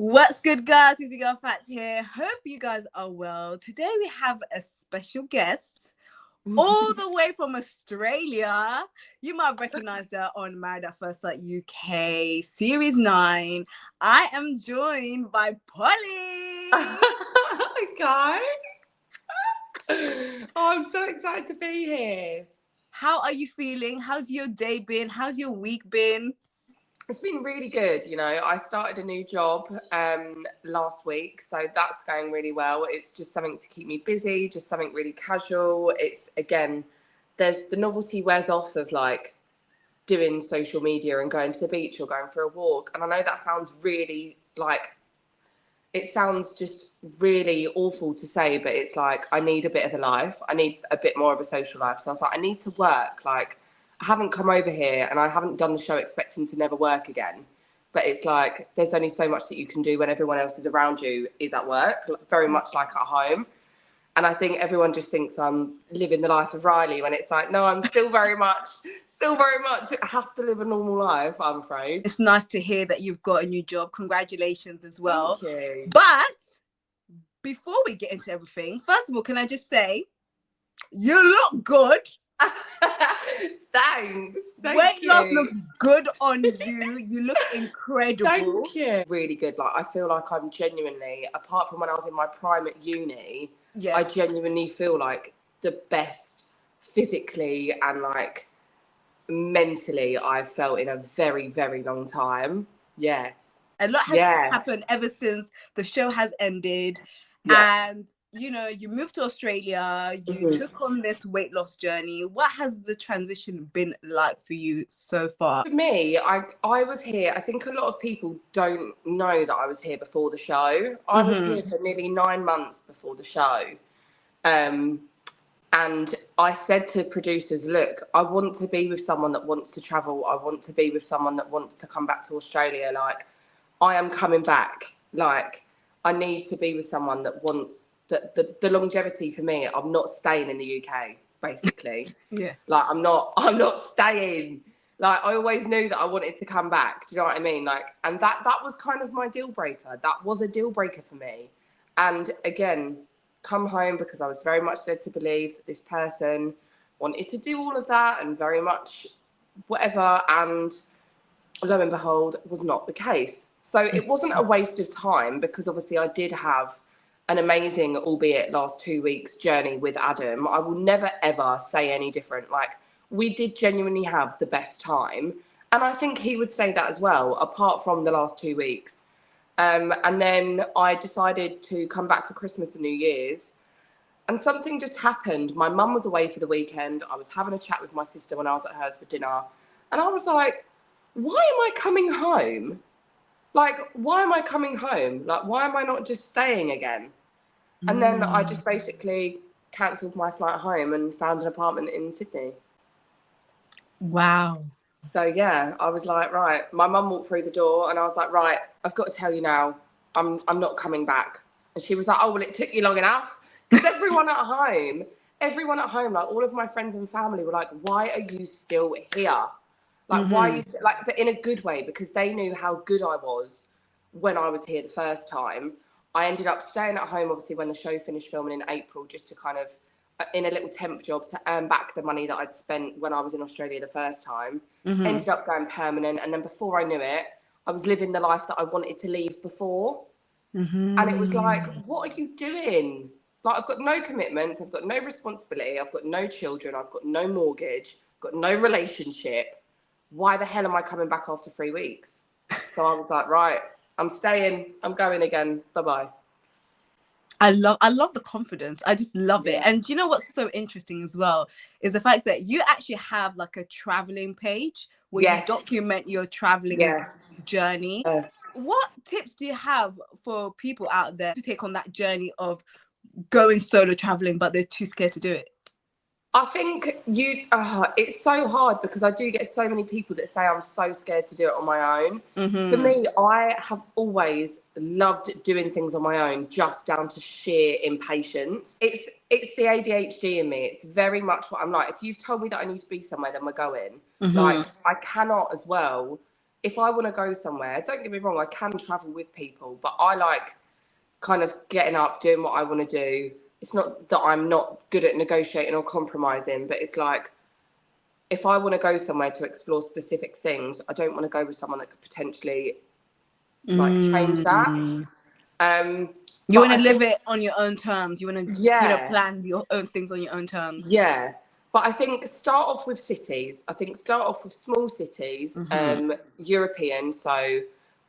What's good, guys? It's your girl Fats here. Hope you guys are well. Today we have a special guest all the way from Australia. You might have recognized her on Married at First Sight UK Series 9. I am joined by Polly. Hi, guys. Oh, I'm so excited to be here. How are you feeling? How's your day been? How's your week been? It's been really good. I started a new job last week, so that's going really well. It's just something to keep me busy, just something really casual. It's, again, there's the novelty wears off of like doing social media and going to the beach or going for a walk. And I know that sounds really it sounds just really awful to say, but it's like, I need a bit of a life. I need a bit more of a social life. So I was like, I need to work. Like, I haven't come over here and I haven't done the show expecting to never work again. But it's like, there's only so much that you can do when everyone else is around you is at work, very much like at home. And I think everyone just thinks I'm living the life of Riley when it's like, no, I'm still very much have to live a normal life, I'm afraid. It's nice to hear that you've got a new job. Congratulations as well. Thank you. But before we get into everything, first of all, can I just say, you look good. Thanks. Weight loss looks good on you. You look incredible. Thank you. Really good. Like, I feel like I'm genuinely, apart from when I was in my prime at uni, yes, I genuinely feel like the best physically and like mentally I've felt in a very, very long time. Yeah. A lot has happened ever since the show has ended. Yeah. And you moved to Australia, you took on this weight loss journey. What has the transition been like for you so far? For me, I was here. I think a lot of people don't know that I was here before the show. I was here for nearly 9 months before the show. And I said to producers, look, I want to be with someone that wants to travel. I want to be with someone that wants to come back to Australia. Like, I am coming back. Like, I need to be with someone that wants the longevity for me. I'm not staying in the UK, basically. Yeah. Like, I'm not staying. Like, I always knew that I wanted to come back. Do you know what I mean? Like, and that was kind of my deal breaker. That was a deal breaker for me. And again, come home because I was very much led to believe that this person wanted to do all of that and very much whatever. And lo and behold, was not the case. So it wasn't a waste of time because obviously I did have an amazing, albeit last 2 weeks, journey with Adam. I will never, ever say any different. Like, we did genuinely have the best time. And I think he would say that as well, apart from the last 2 weeks. And then I decided to come back for Christmas and New Year's. And something just happened. My mum was away for the weekend. I was having a chat with my sister when I was at hers for dinner. And I was like, why am I coming home? Like, why am I coming home? Like, why am I not just staying again? And then I just basically cancelled my flight home and found an apartment in Sydney. Wow. So, yeah, I was like, right. My mum walked through the door and I was like, right, I've got to tell you now, I'm not coming back. And she was like, oh, well, it took you long enough. Because everyone at home, like all of my friends and family were like, why are you still here? Like, why are you, like, but in a good way, because they knew how good I was when I was here the first time. I ended up staying at home, obviously, when the show finished filming in April, just to kind of, in a little temp job to earn back the money that I'd spent when I was in Australia the first time. Ended up going permanent. And then before I knew it, I was living the life that I wanted to leave before. And it was like, what are you doing? Like, I've got no commitments. I've got no responsibility. I've got no children. I've got no mortgage. I've got no relationship. Why the hell am I coming back after 3 weeks? So I was like, right, I'm staying. I'm going again. Bye-bye. I love the confidence. I just love it. And you know what's so interesting as well is the fact that you actually have like a traveling page where you document your traveling journey. What tips do you have for people out there to take on that journey of going solo traveling, but they're too scared to do it? I think it's so hard because I do get so many people that say I'm so scared to do it on my own. For me, I have always loved doing things on my own, just down to sheer impatience. It's the ADHD in me. It's very much what I'm like. If you've told me that I need to be somewhere, then we're going. Like, I cannot as well if I want to go somewhere, don't get me wrong, I can travel with people, but I like kind of getting up, doing what I want to do. It's not that I'm not good at negotiating or compromising, but it's like, if I want to go somewhere to explore specific things, I don't want to go with someone that could potentially like change that. You want to live it on your own terms. You want to, plan your own things on your own terms. Yeah. But I think start off with cities. I think start off with small cities, European. So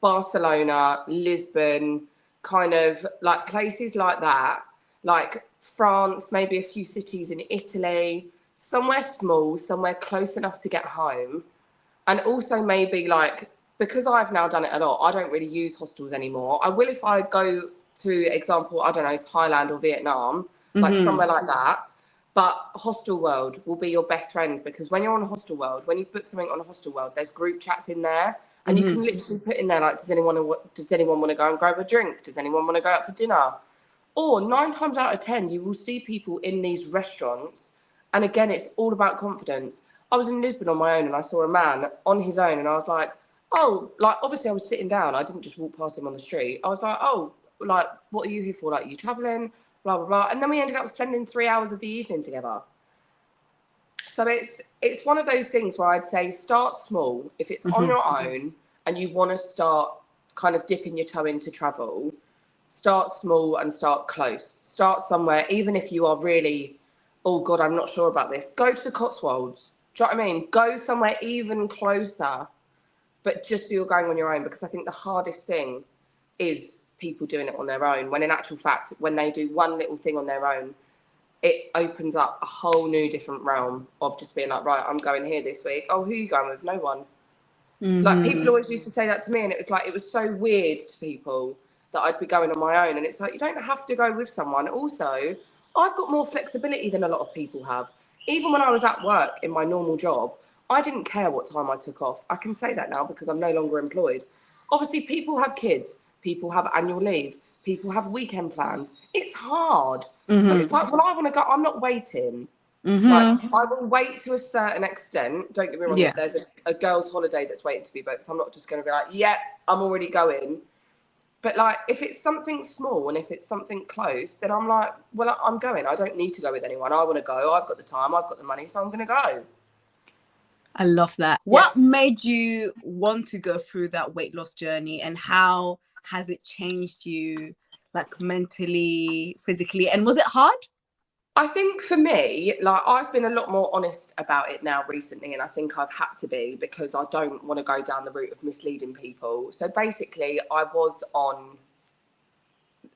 Barcelona, Lisbon, kind of like places like that. Like France, maybe a few cities in Italy, somewhere small, somewhere close enough to get home. And also maybe like, because I've now done it a lot, I don't really use hostels anymore. I will if I go to, example, I don't know, Thailand or Vietnam, like somewhere like that. But Hostel World will be your best friend, because when you're on Hostel World, when you've booked something on a Hostel World, there's group chats in there, and you can literally put in there like, does anyone want to go and grab a drink? Does anyone want to go out for dinner? Or 9 times out of 10, you will see people in these restaurants, and again, it's all about confidence. I was in Lisbon on my own, and I saw a man on his own, and I was like, oh, like obviously I was sitting down. I didn't just walk past him on the street. I was like, oh, like what are you here for? Like, are you traveling? Blah blah blah. And then we ended up spending 3 hours of the evening together. So it's one of those things where I'd say start small. If it's on your own and you want to start kind of dipping your toe into travel, start small and start close. Start somewhere, even if you are really, oh God, I'm not sure about this. Go to the Cotswolds. Do you know what I mean? Go somewhere even closer, but just so you're going on your own, because I think the hardest thing is people doing it on their own, when in actual fact, when they do one little thing on their own, it opens up a whole new different realm of just being like, right, I'm going here this week. Oh, who are you going with? No one. Like, people always used to say that to me, and it was like, it was so weird to people that I'd be going on my own. And it's like, you don't have to go with someone. Also, I've got more flexibility than a lot of people have. Even when I was at work in my normal job, I didn't care what time I took off. I can say that now because I'm no longer employed. Obviously, people have kids. People have annual leave. People have weekend plans. It's hard. So it's like, when I want to go, I'm not waiting. Like, I will wait to a certain extent. Don't get me wrong, if there's a girl's holiday that's waiting to be booked, so I'm not just going to be like, yeah, I'm already going. But like, if it's something small and if it's something close, then I'm like, well, I'm going. I don't need to go with anyone. I want to go. I've got the time. I've got the money, so I'm going to go. I love that. What made you want to go through that weight loss journey, and how has it changed you, like mentally, physically, and was it hard? I think for me, like, I've been a lot more honest about it now recently, and I think I've had to be, because I don't want to go down the route of misleading people. So basically, I was on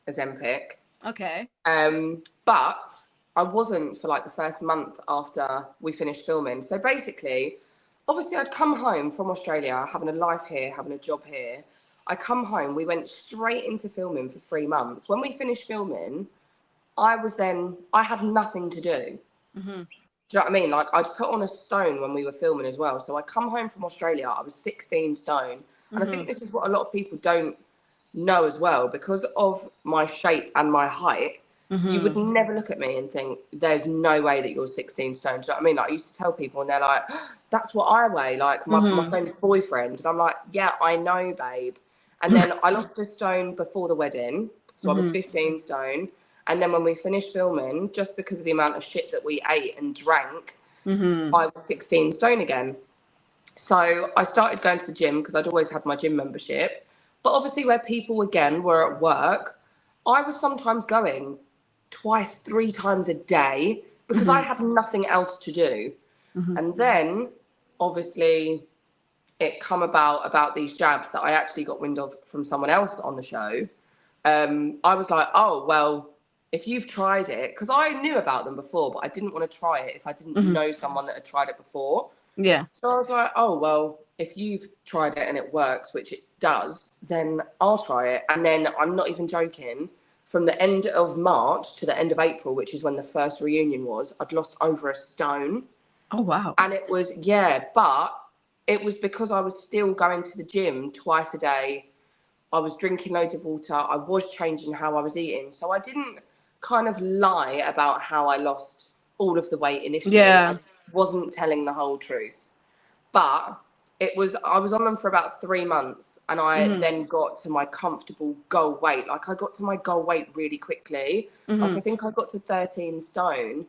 Ozempic. Okay. But I wasn't for like the first month after we finished filming. So basically, obviously I'd come home from Australia, having a life here, having a job here. I come home, we went straight into filming for 3 months. When we finished filming, I had nothing to do. Do you know what I mean? Like, I'd put on a stone when we were filming as well. So I come home from Australia, I was 16 stone. And I think this is what a lot of people don't know as well, because of my shape and my height. You would never look at me and think, there's no way that you're 16 stone. Do you know what I mean? Like, I used to tell people, and they're like, oh, that's what I weigh, like my friend's boyfriend. And I'm like, yeah, I know, babe. And then I lost a stone before the wedding. So I was 15 stone. And then when we finished filming, just because of the amount of shit that we ate and drank, I was 16 stone again. So I started going to the gym, because I'd always had my gym membership. But obviously, where people, again, were at work, I was sometimes going 2, 3 times a day, because I had nothing else to do. And then, obviously, it come about these jabs that I actually got wind of from someone else on the show. I was like, oh, well, if you've tried it, because I knew about them before, but I didn't want to try it if I didn't know someone that had tried it before. Yeah. So I was like, oh, well, if you've tried it and it works, which it does, then I'll try it. And then, I'm not even joking, from the end of March to the end of April, which is when the first reunion was, I'd lost over a stone. Oh, wow. And it was, but it was because I was still going to the gym twice a day. I was drinking loads of water. I was changing how I was eating. So I didn't kind of lie about how I lost all of the weight initially. Yeah. I wasn't telling the whole truth. But I was on them for about 3 months, and I then got to my comfortable goal weight. Like, I got to my goal weight really quickly. Like, I think I got to 13 stone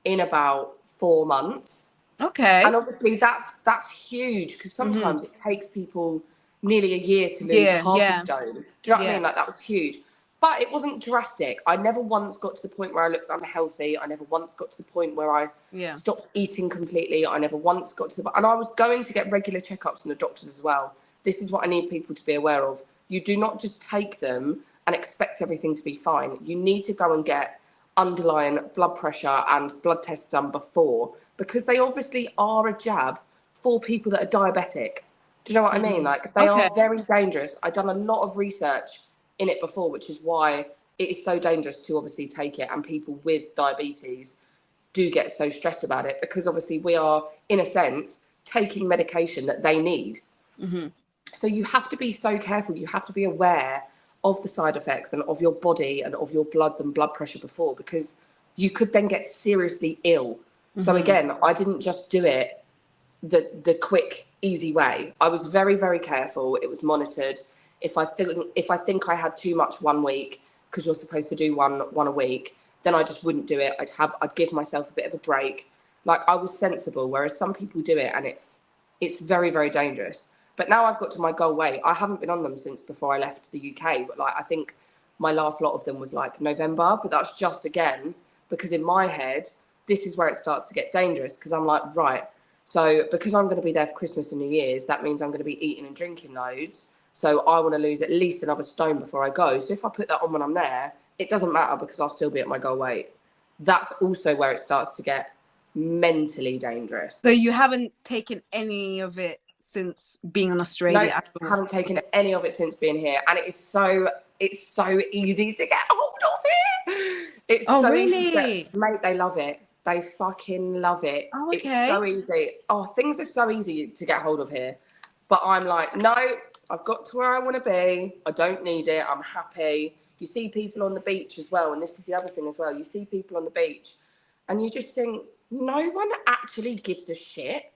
in about 4 months. Okay. And obviously that's huge, because sometimes it takes people nearly a year to lose half a stone. Do you know what I mean? Like, that was huge. But it wasn't drastic. I never once got to the point where I looked unhealthy. I never once got to the point where I stopped eating completely. I never once got to the... And I was going to get regular checkups from the doctors as well. This is what I need people to be aware of. You do not just take them and expect everything to be fine. You need to go and get underlying blood pressure and blood tests done before, because they obviously are a jab for people that are diabetic. Do you know what I mean? Like, they are very dangerous. I've done a lot of research in it before, which is why it is so dangerous to obviously take it, and people with diabetes do get so stressed about it, because obviously we are, in a sense, taking medication that they need. So you have to be so careful. You have to be aware of the side effects and of your body and of your bloods and blood pressure before, because you could then get seriously ill. So again, I didn't just do it the quick, easy way. I was very, very careful. It was monitored. If I think I had too much 1 week, because you're supposed to do one a week, then I just wouldn't do it. I'd give myself a bit of a break. Like, I was sensible, whereas some people do it and it's very, very dangerous. But now I've got to my goal weight. I haven't been on them since before I left the UK, but like, I think my last lot of them was like November, but that's just, again, because in my head, this is where it starts to get dangerous, because I'm like, right, so because I'm going to be there for Christmas and New Year's, that means I'm going to be eating and drinking loads. So I want to lose at least another stone before I go. So if I put that on when I'm there, it doesn't matter, because I'll still be at my goal weight. That's also where it starts to get mentally dangerous. So you haven't taken any of it since being in Australia? No, I haven't taken any of it since being here. And it's so easy to get hold of it. It's so really? easy to get, mate, they love it. They fucking love it. Oh, okay. It's so easy. Oh, things are so easy to get hold of here. But I'm like, no, I've got to where I want to be. I don't need it. I'm happy. You see people on the beach as well. And this is the other thing as well. You see people on the beach and you just think, no one actually gives a shit.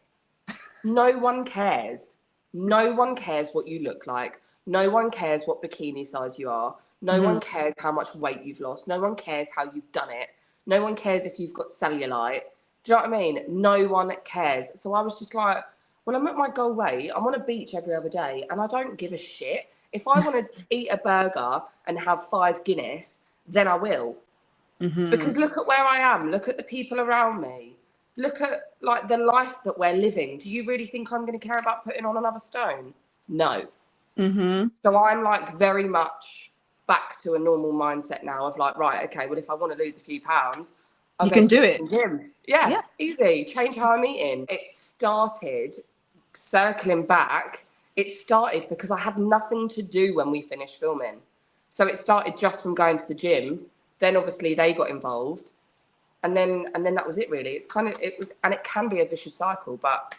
No one cares. No one cares what you look like. No one cares what bikini size you are. No one cares how much weight you've lost. No one cares how you've done it. No one cares if you've got cellulite. Do you know what I mean? No one cares. So I was just like, well, I'm at my goal weight. I'm on a beach every other day and I don't give a shit. If I want to eat a burger and have 5 Guinness, then I will. Because look at where I am. Look at the people around me. Look at, like, the life that we're living. Do you really think I'm going to care about putting on another stone? No. So I'm like very much back to a normal mindset now of like, right, okay, well, if I want to lose a few pounds, you can do it. Gym. Yeah, easy. Change how I'm eating. It started, circling back, it started because I had nothing to do when we finished filming. So it started just from going to the gym. Then obviously they got involved. And then that was it, really. It can be a vicious cycle, but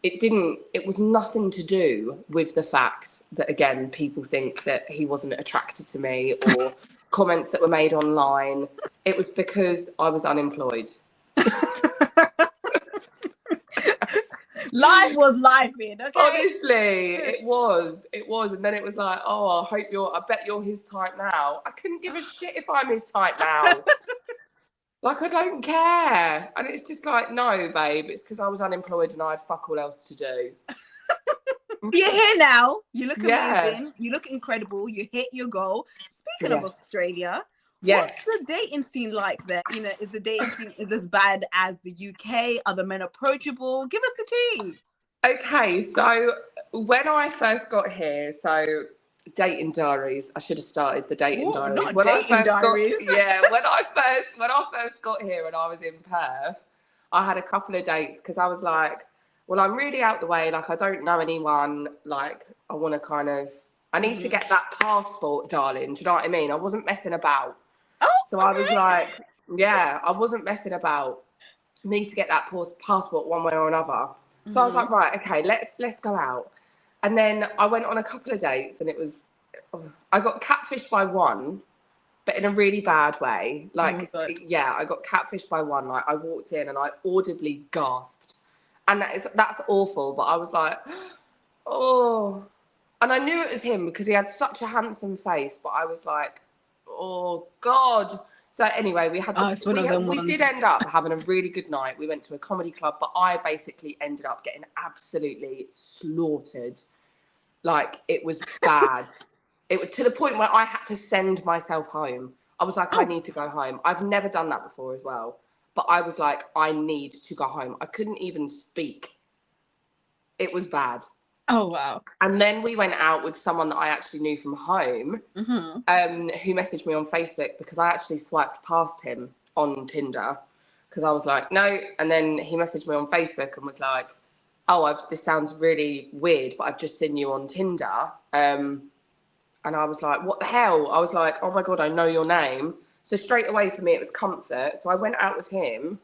it was nothing to do with the fact that, again, people think that he wasn't attracted to me or comments that were made online. It was because I was unemployed. Life was lifing, okay? Honestly, it was. And then it was like, oh, I bet you're his type now. I couldn't give a shit if I'm his type now. Like, I don't care. And it's just like, no, babe, it's because I was unemployed and I had fuck all else to do. You're here now. You look amazing. You look incredible. You hit your goal. Speaking of Australia, what's the dating scene like there? You know, is the dating scene is as bad as the UK? Are the men approachable? Give us the tea. Okay, so when I first got here, dating diaries. I should have started the dating diaries. When I first got here and I was in Perth, I had a couple of dates because I was like, well, I'm really out the way. Like, I don't know anyone. Like, I want to I need to get that passport, darling. Do you know what I mean? I wasn't messing about. I was like, I wasn't messing about. I need to get that passport one way or another. So I was like, right, okay, let's go out. And then I went on a couple of dates and I got catfished by one, but in a really bad way. Like, I got catfished by one. Like, I walked in and I audibly gasped. And that's awful. But I was like, oh, and I knew it was him because he had such a handsome face, but I was like, oh God. So anyway, It's one of them we ones. did end up having a really good night. We went to a comedy club, but I basically ended up getting absolutely slaughtered. Like, it was bad. It was to the point where I had to send myself home. I was like, I need to go home. I've never done that before as well. But I was like, I need to go home. I couldn't even speak. It was bad. Oh, wow. And then we went out with someone that I actually knew from home, who messaged me on Facebook because I actually swiped past him on Tinder because I was like, no. And then he messaged me on Facebook and was like, oh, this sounds really weird, but I've just seen you on Tinder. And I was like, what the hell? I was like, oh my God, I know your name. So straight away for me, it was comfort. So I went out with him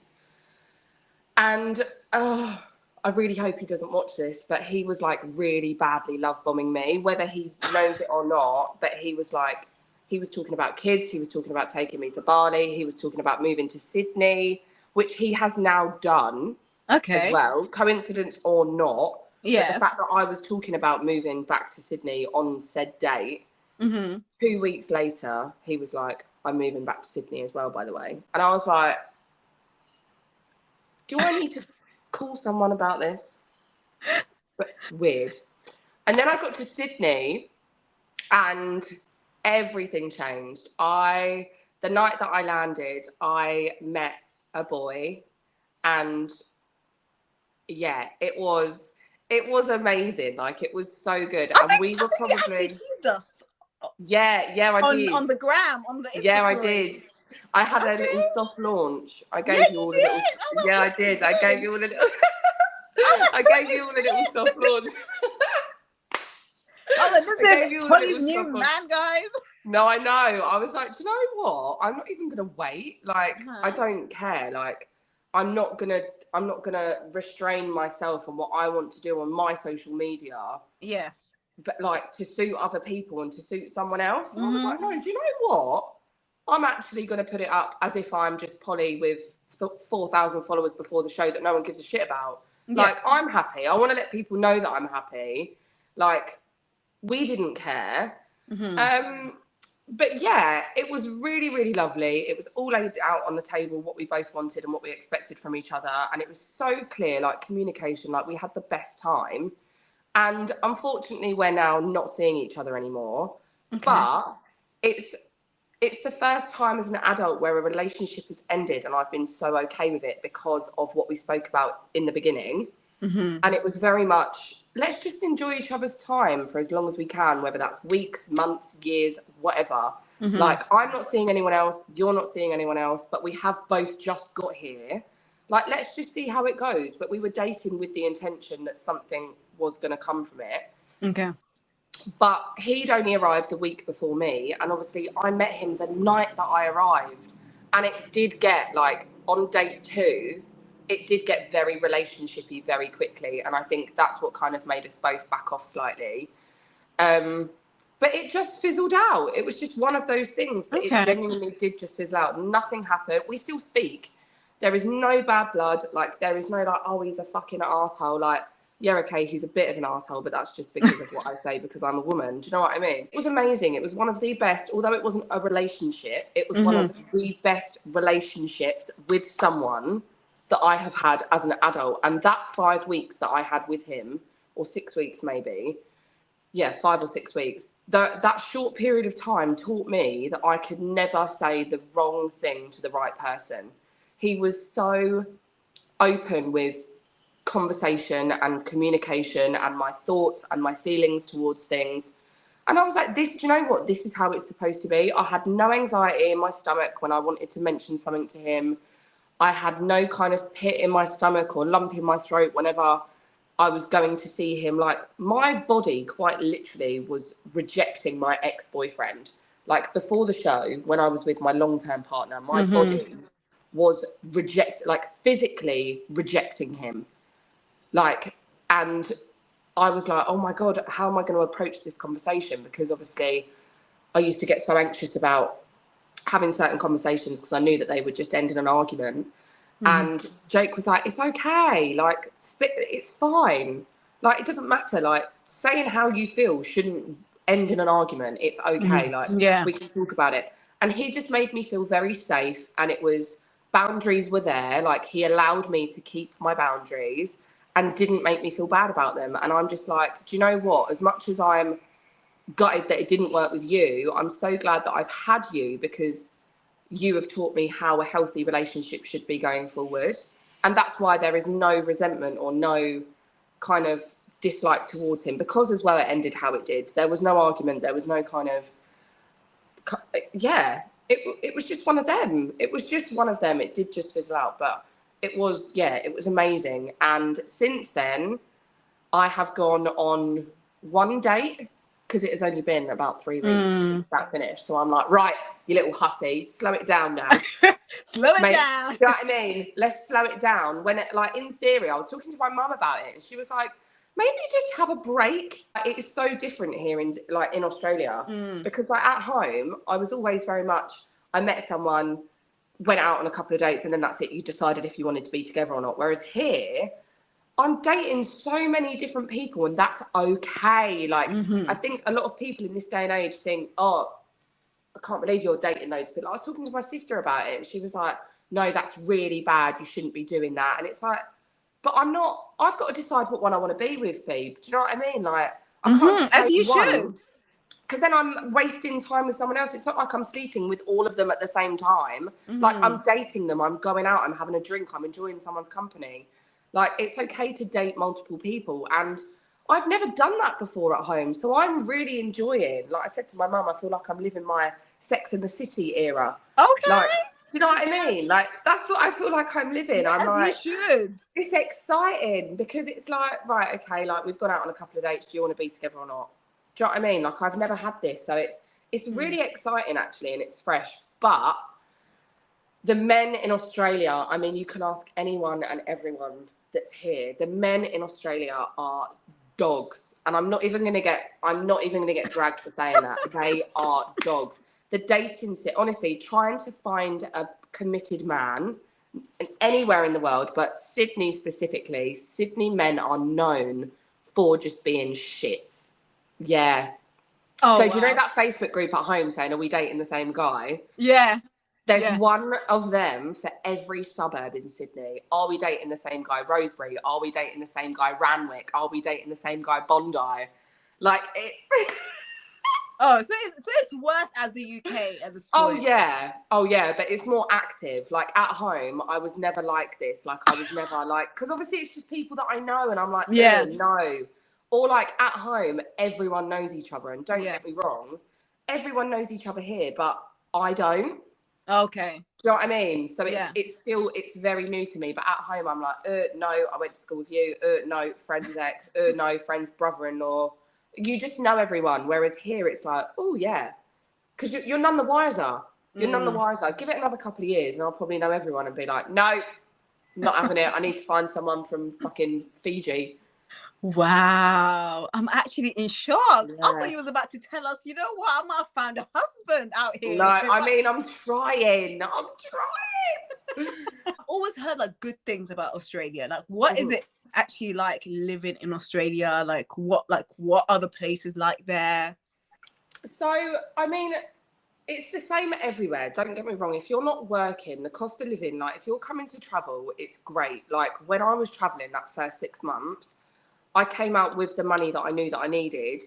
and I really hope he doesn't watch this, but he was like really badly love bombing me, whether he knows it or not. But he was like, he was talking about kids. He was talking about taking me to Bali. He was talking about moving to Sydney, which he has now done as well. Coincidence or not. Yes. But the fact that I was talking about moving back to Sydney on said date, 2 weeks later, he was like, I'm moving back to Sydney as well, by the way. And I was like, do I need to call someone about this? But weird. And then I got to Sydney and everything changed. The night that I landed, I met a boy and yeah, it was amazing. Like, it was so good. And we were probably you actually teased us. Yeah, I did. On the gram, on the Insta Yeah, I story. did. I had a little soft launch. I gave Yeah, you all you a little. did. Yeah, I did. I gave you all a little. I gave you all a little soft launch. Oh, this is Polly's new man, guys. No, I know. I was like, do you know what? I'm not even gonna wait. Like, I don't care. Like, I'm not gonna restrain myself on what I want to do on my social media. Yes. But like, to suit other people and to suit someone else. And I was like, no, do you know what? I'm actually going to put it up as if I'm just Polly with 4,000 followers before the show that no one gives a shit about. Yeah. Like, I'm happy. I want to let people know that I'm happy. Like, we didn't care. But yeah, it was really, really lovely. It was all laid out on the table, what we both wanted and what we expected from each other. And it was so clear, like, communication, like, we had the best time. And unfortunately, we're now not seeing each other anymore. Okay. But it's the first time as an adult where a relationship has ended and I've been so okay with it because of what we spoke about in the beginning. And it was very much, let's just enjoy each other's time for as long as we can, whether that's weeks, months, years, whatever. Like, I'm not seeing anyone else, you're not seeing anyone else, but we have both just got here. Like, let's just see how it goes. But we were dating with the intention that something was going to come from it. Okay. But he'd only arrived the week before me. And obviously, I met him the night that I arrived. And it did get, like, on date 2, it did get very relationship-y very quickly. And I think that's what kind of made us both back off slightly. But it just fizzled out. It was just one of those things. But it genuinely did just fizzle out. Nothing happened. We still speak. There is no bad blood. Like, there is no, like, oh, he's a fucking arsehole. Like, yeah, okay, he's a bit of an arsehole, but that's just because of what I say because I'm a woman. Do you know what I mean? It was amazing. It was one of the best, although it wasn't a relationship, it was one of the best relationships with someone that I have had as an adult. And that 5 weeks that I had with him, or 6 weeks maybe, 5 or 6 weeks, that short period of time taught me that I could never say the wrong thing to the right person. He was so open with conversation and communication and my thoughts and my feelings towards things. And I was like, do you know what? This is how it's supposed to be. I had no anxiety in my stomach when I wanted to mention something to him. I had no kind of pit in my stomach or lump in my throat whenever I was going to see him. Like, my body quite literally was rejecting my ex-boyfriend. Like, before the show, when I was with my long-term partner, my body was physically rejecting him. Like, and I was like, oh my God, how am I going to approach this conversation? Because obviously I used to get so anxious about having certain conversations because I knew that they would just end in an argument. And Jake was like, it's okay. Like, it's fine. Like, it doesn't matter. Like, saying how you feel shouldn't end in an argument. It's okay. Like, we can talk about it. And he just made me feel very safe. And it was, boundaries were there. Like, he allowed me to keep my boundaries and didn't make me feel bad about them. And I'm just like, do you know what? As much as I'm gutted that it didn't work with you, I'm so glad that I've had you, because you have taught me how a healthy relationship should be going forward. And that's why there is no resentment or no kind of dislike towards him, because as well it ended how it did. There was no argument. There was no kind of, it was just one of them. It was just one of them. It did just fizzle out, but it was amazing. And since then, I have gone on one date, because it has only been about 3 weeks since that finished. So I'm like, right, you little hussy, slow it down now. Slow it down. You know what I mean? Let's slow it down. When it, like, in theory, I was talking to my mum about it, and she was like, maybe just have a break. It is so different here in Australia, because like at home, I was always very much, I met someone, went out on a couple of dates, and then that's it. You decided if you wanted to be together or not. Whereas here, I'm dating so many different people, and that's okay. Like, I think a lot of people in this day and age think, oh, I can't believe you're dating loads of people. I was talking to my sister about it, and she was like, no, that's really bad. You shouldn't be doing that. And it's like, but I'm not, I've got to decide what one I want to be with, Phoebe. Do you know what I mean? Like, I can't just as you one, should. because then I'm wasting time with someone else. It's not like I'm sleeping with all of them at the same time. Like, I'm dating them, I'm going out, I'm having a drink, I'm enjoying someone's company. Like, it's okay to date multiple people. And I've never done that before at home. So I'm really enjoying, like I said to my mum, I feel like I'm living my Sex and the City era. Okay. Like, do you know what I mean? Like, that's what I feel like I'm living. Yes, I'm like, you should. It's exciting, because it's like, right, okay, like, we've gone out on a couple of dates. Do you want to be together or not? Do you know what I mean? Like, I've never had this. So it's really exciting, actually, and it's fresh. But the men in Australia, I mean, you can ask anyone and everyone that's here. The men in Australia are dogs. And I'm not even gonna get dragged for saying that. They are dogs. The dating honestly, trying to find a committed man anywhere in the world, but Sydney specifically, Sydney men are known for just being shits. Yeah. Oh, so do you know that Facebook group at home saying, are we dating the same guy? Yeah. There's one of them for every suburb in Sydney. Are we dating the same guy? Rosebery. Are we dating the same guy? Ranwick. Are we dating the same guy? Bondi. Like, it's... Oh, so it's worse as the UK at this point. Oh yeah, but it's more active. Like, at home, I was never like this. Like, I was never like, because obviously it's just people that I know, and I'm like, no. Or like, at home, everyone knows each other, and don't get me wrong, everyone knows each other here, but I don't. Okay. Do you know what I mean? So it's very new to me. But at home, I'm like, no, I went to school with you. No, friend's ex. No, friend's brother-in-law. You just know everyone. Whereas here, it's like, oh yeah, because you're none the wiser. You're none the wiser. Give it another couple of years, and I'll probably know everyone and be like, no, not having it. I need to find someone from fucking Fiji. Wow, I'm actually in shock. I thought you was about to tell us, you know what, I might have found a husband out here. No, I mean, I'm trying. I've always heard like good things about Australia. Like, what is it actually like living in Australia? Like what are the places like there? So, I mean, it's the same everywhere. Don't get me wrong. If you're not working, the cost of living, like, if you're coming to travel, it's great. Like, when I was traveling that first 6 months, I came out with the money that I knew that I needed.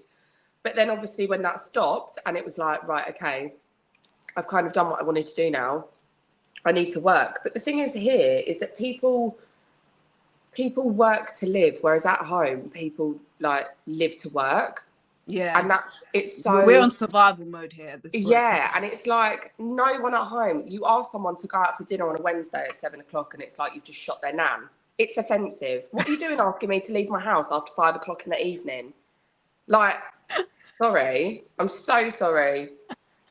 But then obviously when that stopped, and it was like, right, okay, I've kind of done what I wanted to do now. I need to work. But the thing is here is that people work to live, whereas at home, people like live to work. Yeah. And it's so... We're on survival mode here at this point. Yeah, and it's like, no one at home, you ask someone to go out for dinner on a Wednesday at 7 o'clock, and it's like you've just shot their nan. It's offensive. What are you doing asking me to leave my house after 5 o'clock in the evening? Like, sorry. I'm so sorry.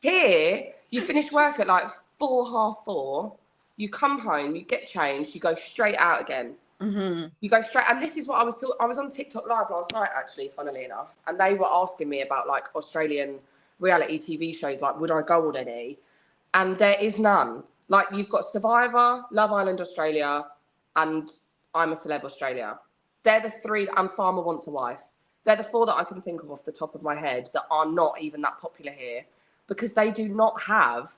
Here, you finish work at like 4, 4:30. You come home, you get changed, you go straight out again. You go straight, and this is what I was on TikTok Live last night, actually, funnily enough, and they were asking me about like Australian reality TV shows, like, would I go on any? And there is none. Like, you've got Survivor, Love Island Australia, and I'm a Celeb Australia. They're the 3 and Farmer Wants a Wife. They're the 4 that I can think of off the top of my head that are not even that popular here, because they do not have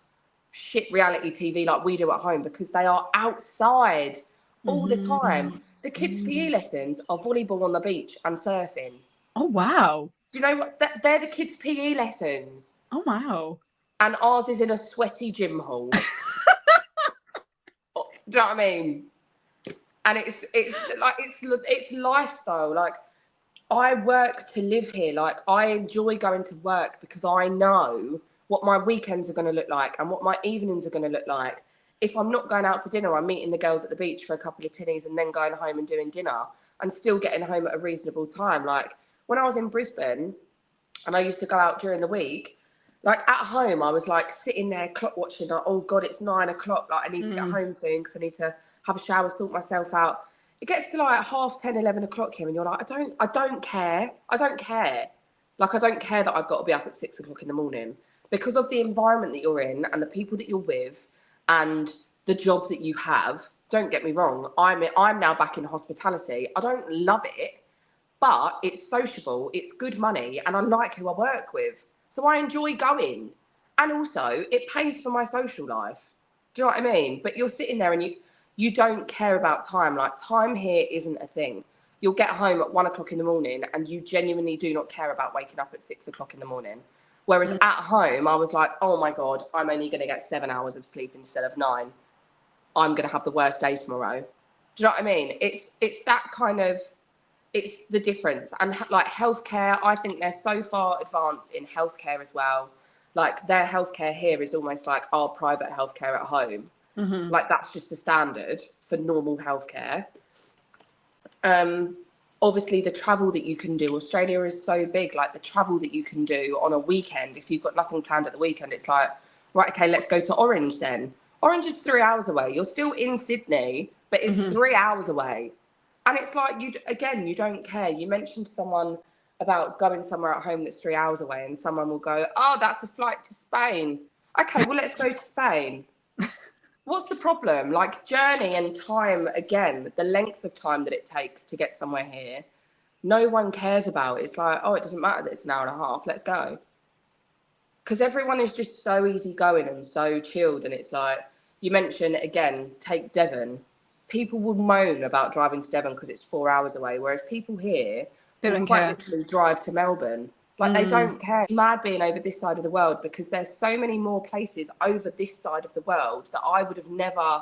shit reality TV like we do at home, because they are outside all the time. The kids' PE lessons are volleyball on the beach and surfing. Oh, wow. Do you know what? They're the kids' PE lessons. Oh, wow. And ours is in a sweaty gym hall. Do you know what I mean? And it's lifestyle. Like, I work to live here. Like, I enjoy going to work because I know what my weekends are going to look like and what my evenings are going to look like. If I'm not going out for dinner, I'm meeting the girls at the beach for a couple of tinnies and then going home and doing dinner and still getting home at a reasonable time. Like, when I was in Brisbane and I used to go out during the week, like, at home, I was like sitting there clock watching, like, oh God, it's 9 o'clock. Like, I need to get home soon because I need to have a shower, sort myself out. It gets to like 10:30, 11 o'clock here and you're like, I don't care. I don't care. Like, I don't care that I've got to be up at 6 o'clock in the morning, because of the environment that you're in and the people that you're with and the job that you have. Don't get me wrong. I'm now back in hospitality. I don't love it, but it's sociable. It's good money. And I like who I work with. So I enjoy going. And also it pays for my social life. Do you know what I mean? But you're sitting there and you don't care about time. Like, time here isn't a thing. You'll get home at 1 o'clock in the morning and you genuinely do not care about waking up at 6 o'clock in the morning. Whereas at home, I was like, oh my God, I'm only going to get 7 hours of sleep instead of 9. I'm going to have the worst day tomorrow. Do you know what I mean? It's that kind of, it's the difference. And like healthcare, I think they're so far advanced in healthcare as well. Like, their healthcare here is almost like our private healthcare at home. Like, that's just a standard for normal healthcare. Obviously, the travel that you can do, Australia is so big. Like, the travel that you can do on a weekend, if you've got nothing planned at the weekend, it's like, right, okay, let's go to Orange then. Orange is 3 hours away. You're still in Sydney, but it's 3 hours away. And it's like, you don't care. You mentioned to someone about going somewhere at home that's 3 hours away, and someone will go, oh, that's a flight to Spain. Okay, well, let's go to Spain. What's the problem? Like, journey and time, again, the length of time that it takes to get somewhere here, no one cares about. It's like, oh, it doesn't matter that it's an hour and a half. Let's go. Because everyone is just so easygoing and so chilled. And it's like, you mentioned, again, take Devon. People will moan about driving to Devon because it's 4 hours away, whereas people here will quite literally drive to Melbourne. Like, they don't care. It's mad being over this side of the world, because there's so many more places over this side of the world that I would have never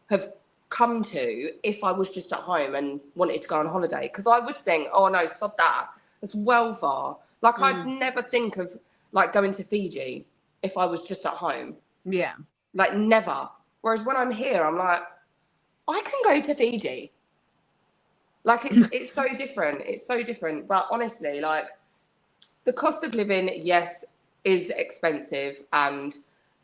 have come to if I was just at home and wanted to go on holiday. Because I would think, oh no, sod that. That's well far. Like, I'd never think of like going to Fiji if I was just at home. Yeah. Like, never. Whereas when I'm here, I'm like, I can go to Fiji. Like, it's so different. It's so different. But honestly, like, the cost of living, yes, is expensive. And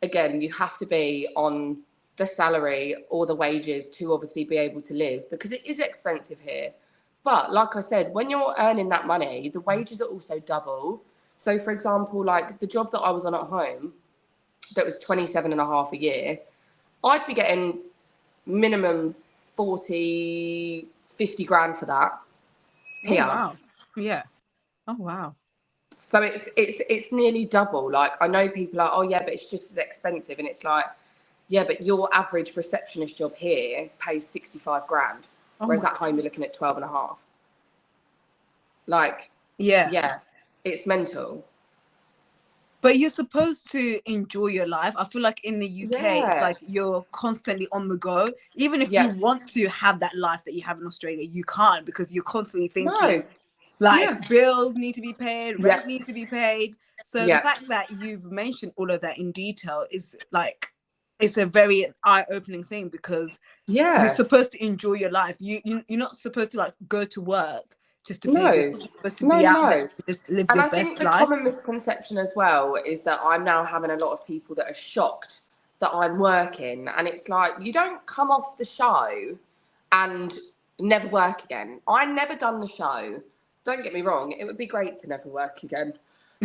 again, you have to be on the salary or the wages to obviously be able to live, because it is expensive here. But like I said, when you're earning that money, the wages are also double. So for example, like the job that I was on at home, that was 27.5 a year, I'd be getting minimum 40, 50 grand for that here. Oh, wow. Yeah. Oh, wow. So it's nearly double. Like, I know people are, oh yeah, but it's just as expensive. And it's like, yeah, but your average receptionist job here pays 65 grand. Whereas at home you're looking at 12.5. Like, yeah, it's mental. But you're supposed to enjoy your life. I feel like in the UK, it's like you're constantly on the go. Even if you want to have that life that you have in Australia, you can't, because you're constantly thinking, bills need to be paid, rent needs to be paid. So the fact that you've mentioned all of that in detail is like, it's a very eye-opening thing, because you're supposed to enjoy your life. You're not supposed to like go to work just to pay bills. You're supposed to be out there, just live your best life. And I think the common misconception as well is that I'm now having a lot of people that are shocked that I'm working. And it's like, you don't come off the show and never work again. I never done the show. Don't get me wrong, it would be great to never work again.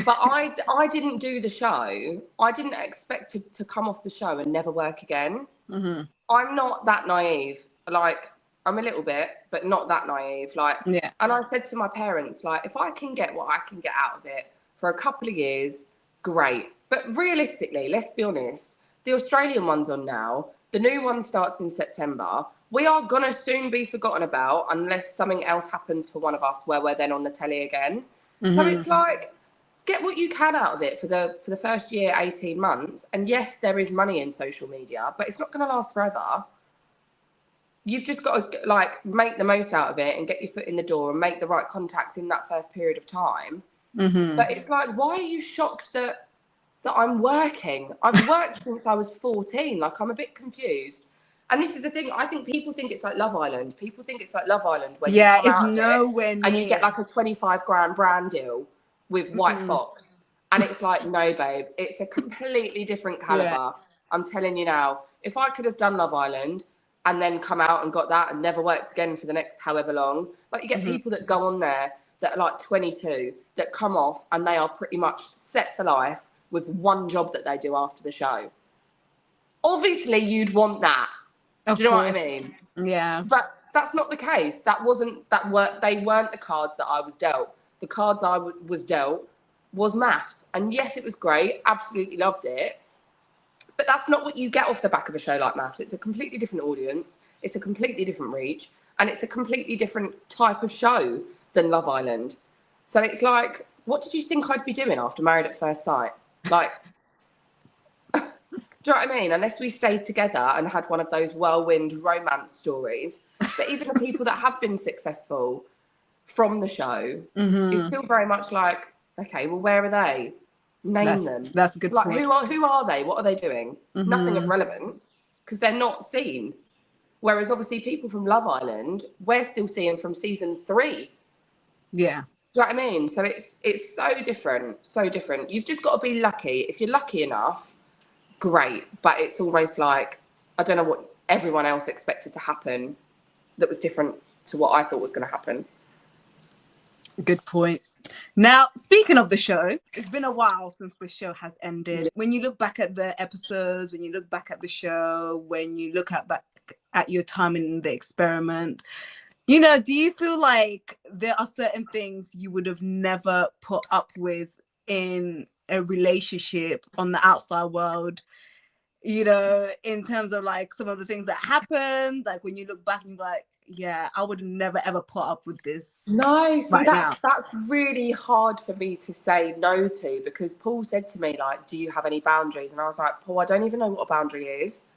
But I didn't do the show. I didn't expect to come off the show and never work again. I'm not that naive. Like, I'm a little bit, but not that naive. Like, Yeah. and I said to my parents, like, if I can get what I can get out of it for a couple of years, great. But realistically, let's be honest, the Australian one's on now. The new one starts in September. We are going to soon be forgotten about unless something else happens for one of us where we're then on the telly again. So it's like, get what you can out of it for the first year, 18 months. And yes, there is money in social media, but it's not going to last forever. You've just got to like make the most out of it and get your foot in the door and make the right contacts in that first period of time. But it's like, why are you shocked that I'm working? I've worked since I was 14. Like, I'm a bit confused. And this is the thing. I think people think it's like Love Island. People think it's like Love Island where you come it's out of nowhere it near. and you get like a 25 grand brand deal with White Fox. And it's like, no, babe, it's a completely different caliber. Yeah. I'm telling you now, if I could have done Love Island and then come out and got that and never worked again for the next however long, like you get people that go on there that are like 22 that come off and they are pretty much set for life with one job that they do after the show. Obviously, you'd want that. Do you know what I mean? Yeah. But that's not the case. They weren't the cards that I was dealt. The cards I was dealt was MAFS. And yes, it was great. Absolutely loved it. But that's not what you get off the back of a show like MAFS. It's a completely different audience. It's a completely different reach. And it's a completely different type of show than Love Island. So it's like, what did you think I'd be doing after Married at First Sight? Like, do you know what I mean? Unless we stayed together and had one of those whirlwind romance stories. But even the people that have been successful from the show is still very much like, okay, well, where are they? Name them. That's a good point. Who are they? What are they doing? Nothing of relevance because they're not seen. Whereas obviously people from Love Island, we're still seeing from season 3. Yeah. Do you know what I mean? So it's so different, so different. You've just got to be lucky. If you're lucky enough, great. But it's almost like, I don't know what everyone else expected to happen that was different to what I thought was going to happen. Good point. Now, speaking of the show, it's been a while since the show has ended. Yeah. When you look back at the episodes, when you look back at the show, when you look back at your time in the experiment, you know, do you feel like there are certain things you would have never put up with in a relationship on the outside world? You know, in terms of like some of the things that happened, like when you look back and you're like, yeah, I would never ever put up with this. No, see, that's really hard for me to say no to, because Paul said to me, like, do you have any boundaries? And I was like, Paul, I don't even know what a boundary is.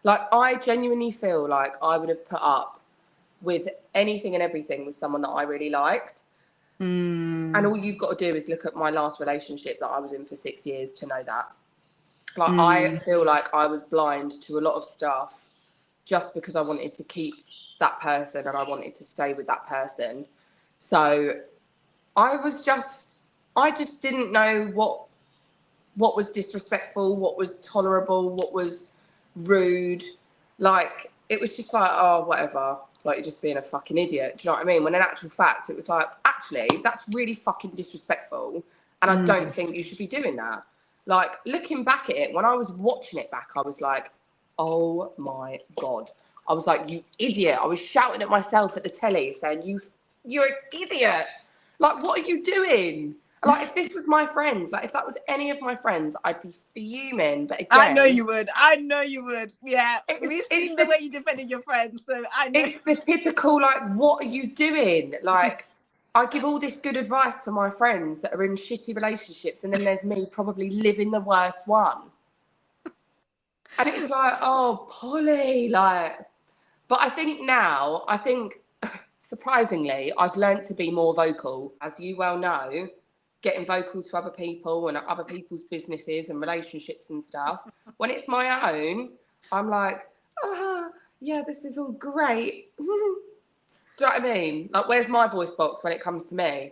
Like, I genuinely feel like I would have put up with anything and everything with someone that I really liked. And all you've got to do is look at my last relationship that I was in for 6 years to know that. Like, I feel like I was blind to a lot of stuff just because I wanted to keep that person and I wanted to stay with that person. So I just didn't know what was disrespectful, what was tolerable, what was rude. Like, it was just like, oh, whatever. Like, you're just being a fucking idiot. Do you know what I mean? When in actual fact, it was like, actually, that's really fucking disrespectful. And I don't think you should be doing that. Like, looking back at it, when I was watching it back, I was like, oh my God. I was like, you idiot. I was shouting at myself at the telly saying, you're an idiot. Like, what are you doing? Like, if this was my friends, like, if that was any of my friends, I'd be fuming. But again, I know you would. Yeah. We've seen the way you defended your friends. So I know. It's the typical, like, what are you doing? Like, I give all this good advice to my friends that are in shitty relationships, and then there's me probably living the worst one. And it's like, oh, Polly, like, but I think surprisingly, I've learned to be more vocal. As you well know, getting vocal to other people and other people's businesses and relationships and stuff. When it's my own, I'm like, yeah, this is all great. Do you know what I mean? Like, where's my voice box when it comes to me?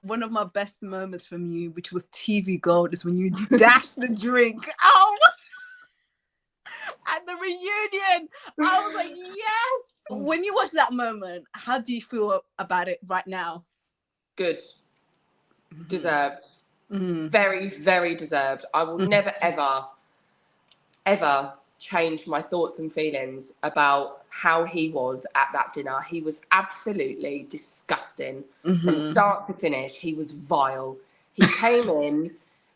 One of my best moments from you, which was TV Gold, is when you dashed the drink. Oh, at the reunion. I was like, yes. When you watch that moment, how do you feel about it right now? Good. Deserved. Very, very deserved. I will never, ever changed my thoughts and feelings about how he was at that dinner. He was absolutely disgusting from start to finish. He was vile. He came in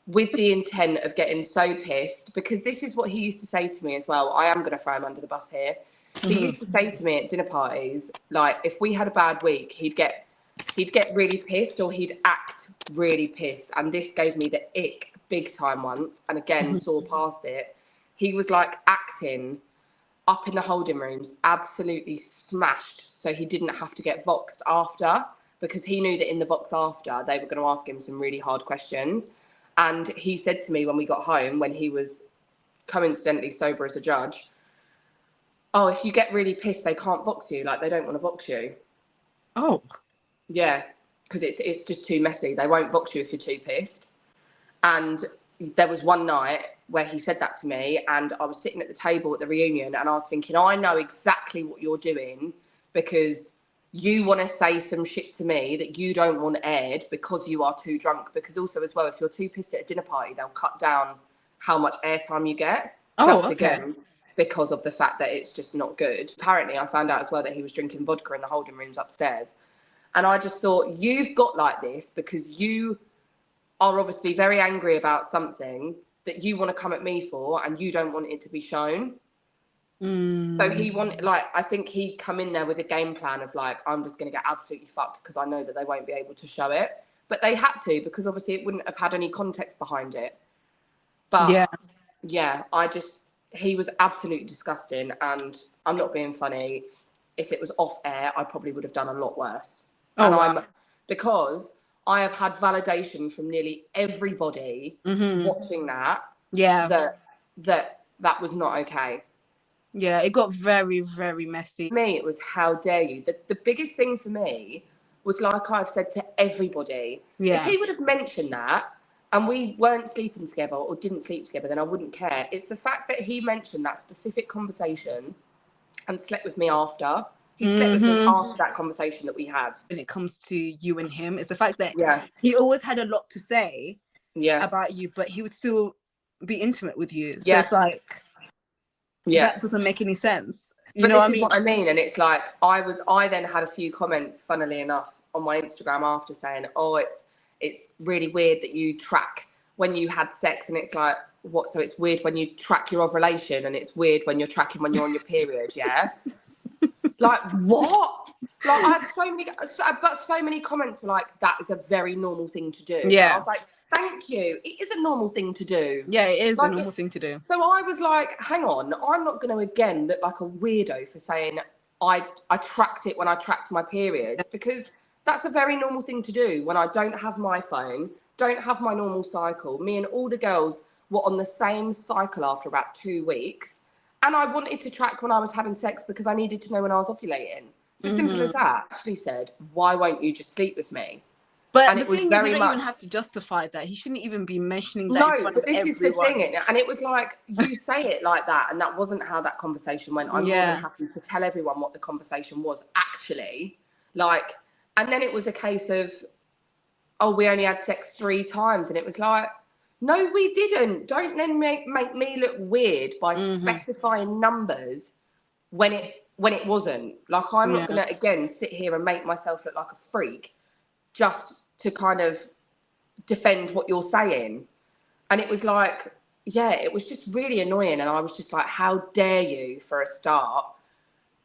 with the intent of getting so pissed, because this is what he used to say to me as well. I am going to throw him under the bus here. He used to say to me at dinner parties, like, if we had a bad week, he'd get really pissed, or he'd act really pissed. And this gave me the ick big time once, and again, saw past it. He was like acting up in the holding rooms, absolutely smashed, so he didn't have to get voxed after, because he knew that in the vox after, they were going to ask him some really hard questions. And he said to me when we got home, when he was coincidentally sober as a judge, oh, if you get really pissed, they can't vox you. Like, they don't want to vox you. Oh. Yeah, because it's just too messy. They won't vox you if you're too pissed. And there was one night where he said that to me, and I was sitting at the table at the reunion, and I was thinking, I know exactly what you're doing, because you want to say some shit to me that you don't want aired because you are too drunk. Because also as well, if you're too pissed at a dinner party, they'll cut down how much airtime you get. Again, because of the fact that it's just not good. Apparently, I found out as well that he was drinking vodka in the holding rooms upstairs. And I just thought, you've got like this because you are obviously very angry about something that you want to come at me for, and you don't want it to be shown. So he wanted, like, I think he'd come in there with a game plan of like, I'm just going to get absolutely fucked because I know that they won't be able to show it. But they had to, because obviously it wouldn't have had any context behind it. But yeah, he was absolutely disgusting, and I'm not being funny. If it was off air, I probably would have done a lot worse. Because I have had validation from nearly everybody watching that. That was not okay. Yeah, it got very, very messy. For me, it was, how dare you? The biggest thing for me was, like I've said to everybody, if he would have mentioned that and we weren't sleeping together or didn't sleep together, then I wouldn't care. It's the fact that he mentioned that specific conversation and slept with me after. He slept with me after that conversation that we had. When it comes to you and him, it's the fact that he always had a lot to say about you, but he would still be intimate with you. So it's like, that doesn't make any sense. You know what I mean? This is what I mean. And it's like, I then had a few comments, funnily enough, on my Instagram after saying, oh, it's really weird that you track when you had sex. And it's like, what? So it's weird when you track your ovulation, and it's weird when you're tracking when you're on your period, yeah? Like, what? Like, I had so many comments were like, that is a very normal thing to do. Yeah. And I was like, thank you. It is a normal thing to do. Yeah, it is like, a normal thing to do. So I was like, hang on, I'm not going to again look like a weirdo for saying I tracked it when I tracked my periods, because that's a very normal thing to do when I don't have my phone, don't have my normal cycle. Me and all the girls were on the same cycle after about 2 weeks. And I wanted to track when I was having sex because I needed to know when I was ovulating. It's as simple as that. I actually said, why won't you just sleep with me? But and the thing is, you don't even have to justify that. He shouldn't even be mentioning that in front of everyone. No, but this is the thing. And it was like, you say it like that, and that wasn't how that conversation went. I'm more than happy to tell everyone what the conversation was actually. Like, and then it was a case of, oh, we only had sex 3 times. And it was like, no, we didn't. Don't then make me look weird by specifying numbers when it wasn't. Like, I'm not going to, again, sit here and make myself look like a freak just to kind of defend what you're saying. And it was like, it was just really annoying. And I was just like, how dare you, for a start,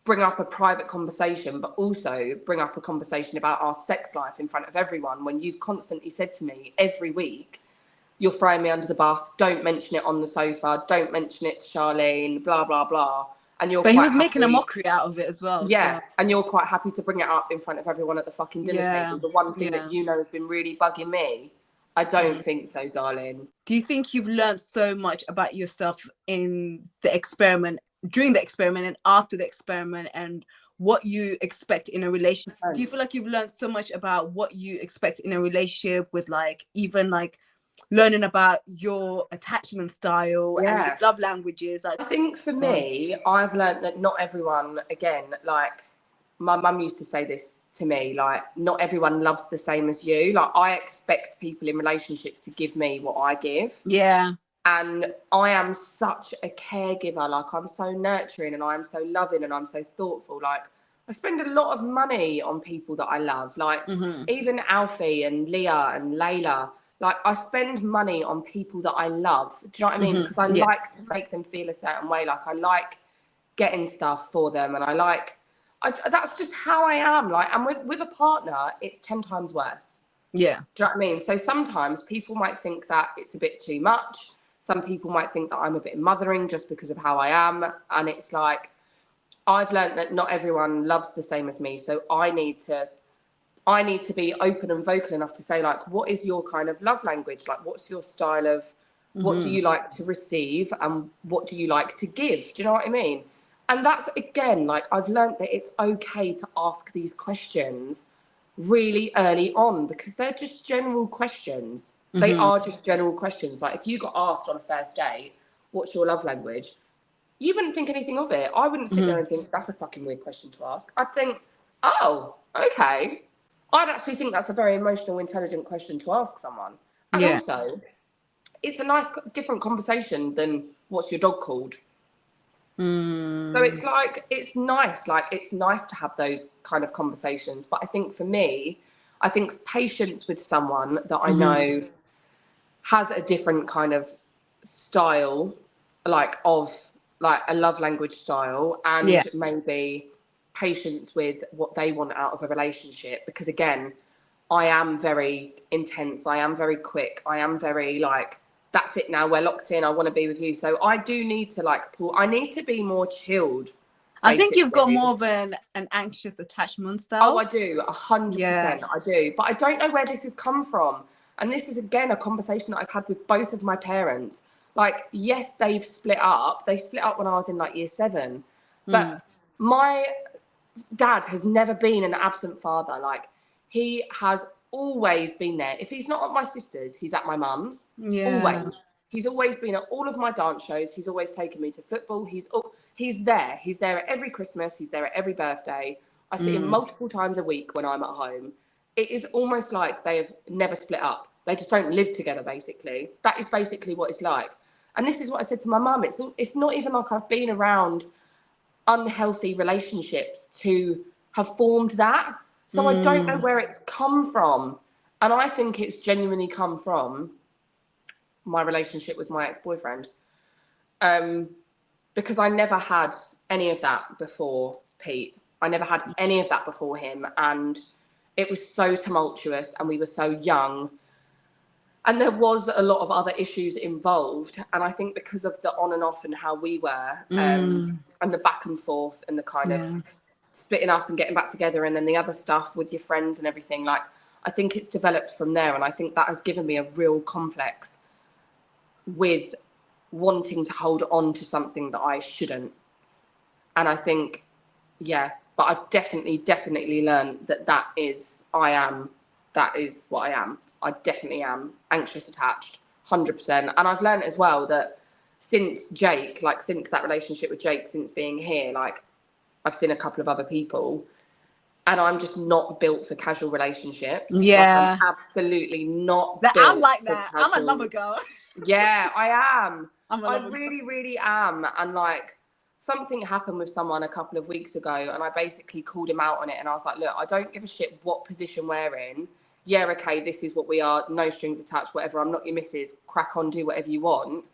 bring up a private conversation, but also bring up a conversation about our sex life in front of everyone, when you've constantly said to me every week, you're throwing me under the bus, don't mention it on the sofa, don't mention it to Charlene, blah, blah, blah. And you're, but he was making a mockery out of it as well. Yeah, so. And you're quite happy to bring it up in front of everyone at the fucking dinner table. The one thing that you know has been really bugging me. I don't think so, darling. Do you think you've learned so much about yourself in the experiment, during the experiment and after the experiment, and what you expect in a relationship? Do you feel like you've learned so much about what you expect in a relationship, with like, even like learning about your attachment style and your love languages? Like, I think for me, I've learned that not everyone, again, like my mum used to say this to me, like, not everyone loves the same as you. Like, I expect people in relationships to give me what I give. Yeah. And I am such a caregiver. Like, I'm so nurturing and I'm so loving and I'm so thoughtful. Like, I spend a lot of money on people that I love. Like, even Alfie and Leah and Layla. Like, I spend money on people that I love. Do you know what I mean? Because I like to make them feel a certain way. Like, I like getting stuff for them. And that's just how I am. Like, and with a partner, it's 10 times worse. Yeah. Do you know what I mean? So sometimes people might think that it's a bit too much. Some people might think that I'm a bit mothering just because of how I am. And it's like, I've learned that not everyone loves the same as me. So I need to be open and vocal enough to say, like, what is your kind of love language? Like, what's your style of, what do you like to receive and what do you like to give? Do you know what I mean? And that's, again, like, I've learned that it's okay to ask these questions really early on because they're just general questions. They are just general questions. Like, if you got asked on a first date, what's your love language? You wouldn't think anything of it. I wouldn't sit there and think, that's a fucking weird question to ask. I'd think, oh, okay. I'd actually think that's a very emotional, intelligent question to ask someone. And also, it's a nice, different conversation than what's your dog called? So it's like, it's nice. Like, it's nice to have those kind of conversations. But I think for me, I think patience with someone that I know has a different kind of style, like a love language style, and maybe patience with what they want out of a relationship. Because again, I am very intense. I am very quick. I am very like, that's it now. We're locked in. I want to be with you. So I do need to I need to be more chilled. Basically. I think you've got more of an anxious attachment style. Oh, I do. 100%. I do. But I don't know where this has come from. And this is, again, a conversation that I've had with both of my parents. Like, yes, they've split up. They split up when I was in like year 7. But my dad has never been an absent father. Like, he has always been there. If he's not at my sister's, he's at my mum's. Always. He's always been at all of my dance shows. He's always taken me to football. He's there. He's there at every Christmas. He's there at every birthday. I see him multiple times a week when I'm at home. It is almost like they have never split up. They just don't live together, basically. That is basically what it's like. And this is what I said to my mum. It's not even like I've been around unhealthy relationships to have formed that. So I don't know where it's come from. And I think it's genuinely come from my relationship with my ex-boyfriend. Because I never had any of that before Pete. I never had any of that before him. And it was so tumultuous and we were so young. And there was a lot of other issues involved. And I think because of the on and off and how we were, and the back and forth and the kind of splitting up and getting back together and then the other stuff with your friends and everything, like, I think it's developed from there. And I think that has given me a real complex with wanting to hold on to something that I shouldn't. And I think, but I've definitely learned that is what I am. I definitely am anxious attached, 100%. And I've learned as well that since that relationship with Jake, since being here, like, I've seen a couple of other people and I'm just not built for casual relationships. Yeah. Like, I'm absolutely not built I'm like that. I'm a lover girl. Yeah, I am. I really, really am. And like, something happened with someone a couple of weeks ago and I basically called him out on it. And I was like, look, I don't give a shit what position we're in. Yeah, okay, this is what we are. No strings attached, whatever. I'm not your missus. Crack on, do whatever you want.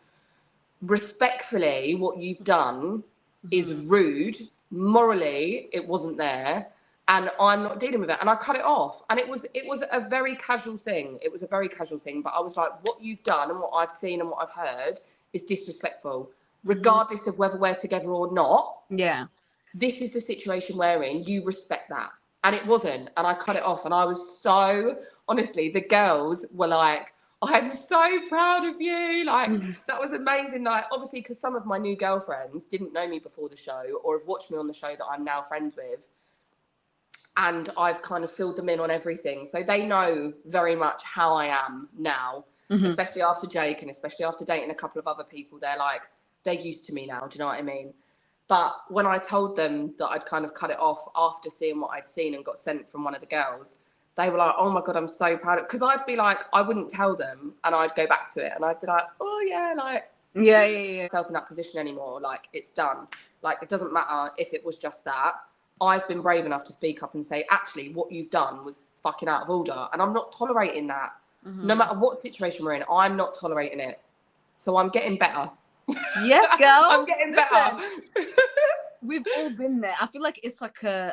Respectfully, what you've done is rude. Morally, it wasn't there. And I'm not dealing with it. And I cut it off. And it was a very casual thing. It was a very casual thing. But I was like, what you've done and what I've seen and what I've heard is disrespectful. Regardless of whether we're together or not. Yeah. This is the situation we're in. You respect that. And it wasn't. And I cut it off. And I was so, honestly, the girls were like, I'm so proud of you. Like, that was amazing. Like, obviously, because some of my new girlfriends didn't know me before the show or have watched me on the show that I'm now friends with. And I've kind of filled them in on everything. So they know very much how I am now, especially after Jake and especially after dating a couple of other people. They're used to me now. Do you know what I mean? But when I told them that I'd kind of cut it off after seeing what I'd seen and got sent from one of the girls, they were like, oh my God, I'm so proud of, because I'd be like, I wouldn't tell them, and I'd go back to it, and I'd be like, oh yeah, like, yeah. Myself in that position anymore. Like, it's done. Like, it doesn't matter if it was just that. I've been brave enough to speak up and say, actually, what you've done was fucking out of order, and I'm not tolerating that. No matter what situation we're in, I'm not tolerating it. So I'm getting better. Yes, girl. I'm getting better. We've all been there. I feel like it's like a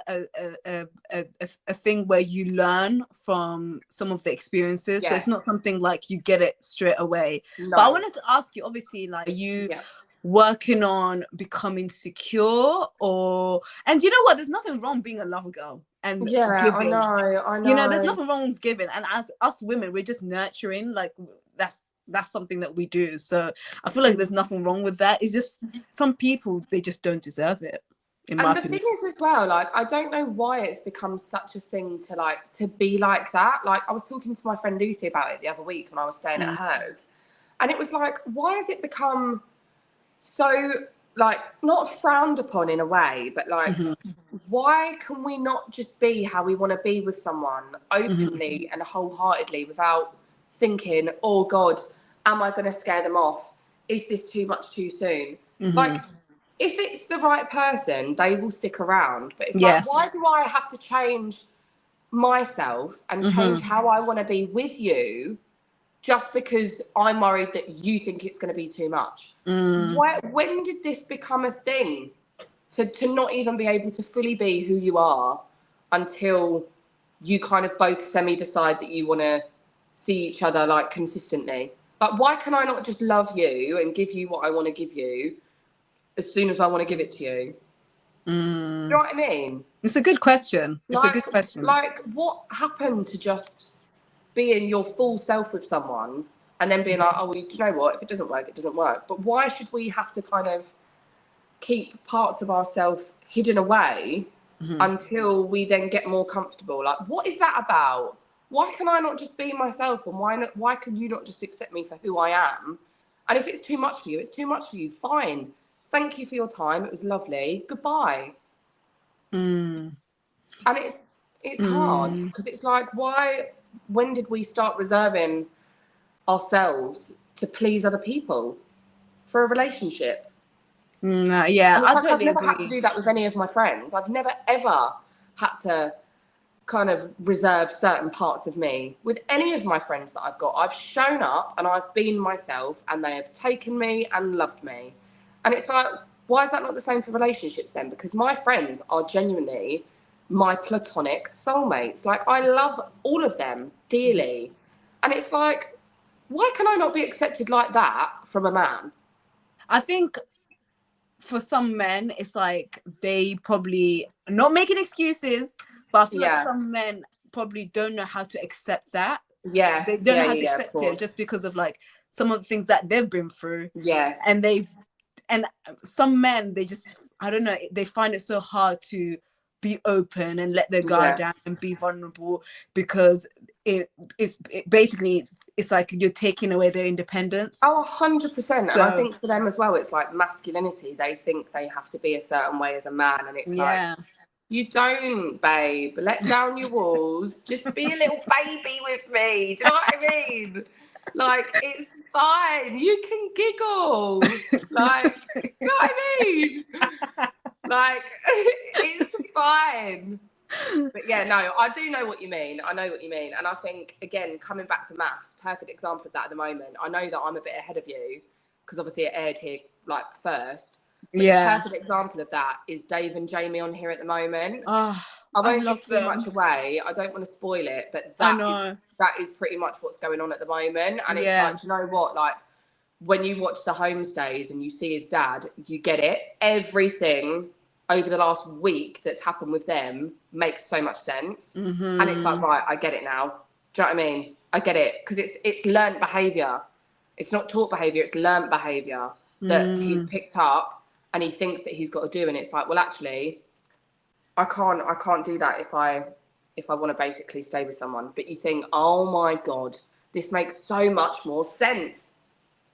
thing where you learn from some of the experiences. So it's not something like you get it straight away. No. But I wanted to ask you, obviously, like, are you working on becoming secure, or, and you know what? There's nothing wrong being a lover girl and giving. I know. You know, there's nothing wrong with giving. And as us women, we're just nurturing. Like, that's something that we do. So I feel like there's nothing wrong with that. It's just some people, they just don't deserve it. And the thing is as well, like, I don't know why it's become such a thing to be like that. Like, I was talking to my friend Lucy about it the other week when I was staying at hers. And it was like, why has it become so, like, not frowned upon in a way, but like, why can we not just be how we want to be with someone openly and wholeheartedly without thinking, oh God, am I going to scare them off? Is this too much too soon? Like, if it's the right person, they will stick around. But it's like, why do I have to change myself and change how I want to be with you just because I'm worried that you think it's going to be too much? When did this become a thing? To not even be able to fully be who you are until you kind of both semi-decide that you want to see each other, like, consistently. Like, why can I not just love you and give you what I want to give you as soon as I want to give it to you? Do you know what I mean? It's a good question. It's a good question. Like, what happened to just being your full self with someone and then being like, oh, well, do you know what? If it doesn't work, it doesn't work. But why should we have to kind of keep parts of ourselves hidden away until we then get more comfortable? Like, what is that about? Why can I not just be myself? And why can you not just accept me for who I am? And if it's too much for you, it's too much for you. Fine. Thank you for your time. It was lovely. Goodbye. And it's hard because it's like, when did we start reserving ourselves to please other people for a relationship? I've never had to do that with any of my friends. I've never ever had to kind of reserve certain parts of me with any of my friends that I've got. I've shown up and I've been myself, and they have taken me and loved me. And it's like, why is that not the same for relationships then? Because my friends are genuinely my platonic soulmates. Like, I love all of them dearly. And it's like, why can I not be accepted like that from a man? I think for some men, it's like they probably, not making excuses, but I feel like some men probably don't know how to accept that. They don't know how to accept it just because of, like, some of the things that they've been through. And some men, they just, I don't know, they find it so hard to be open and let their guard down and be vulnerable, because it's basically, it's like you're taking away their independence. Oh, 100%. And I think for them as well, it's like masculinity. They think they have to be a certain way as a man. And it's like, you don't, babe. Let down your walls. Just be a little baby with me. Do you know what I mean? Like, it's fine. You can giggle. Like, you know what I mean? Like, it's fine. But yeah, no, I do know what you mean. I know what you mean. And I think, again, coming back to MAFS, perfect example of that at the moment. I know that I'm a bit ahead of you because obviously it aired here, like, first. But the perfect example of that is Dave and Jamie on here at the moment. I won't give too much away. I don't want to spoil it, but that is pretty much what's going on at the moment. And it's like, you know what? Like, when you watch the homestays and you see his dad, you get it. Everything over the last week that's happened with them makes so much sense. And it's like, right, I get it now. Do you know what I mean? I get it. Because it's learned behaviour. It's not taught behaviour, it's learned behaviour that he's picked up and he thinks that he's got to do. And it's like, well, actually, I can't do that if I want to basically stay with someone. But you think, oh my God, this makes so much more sense.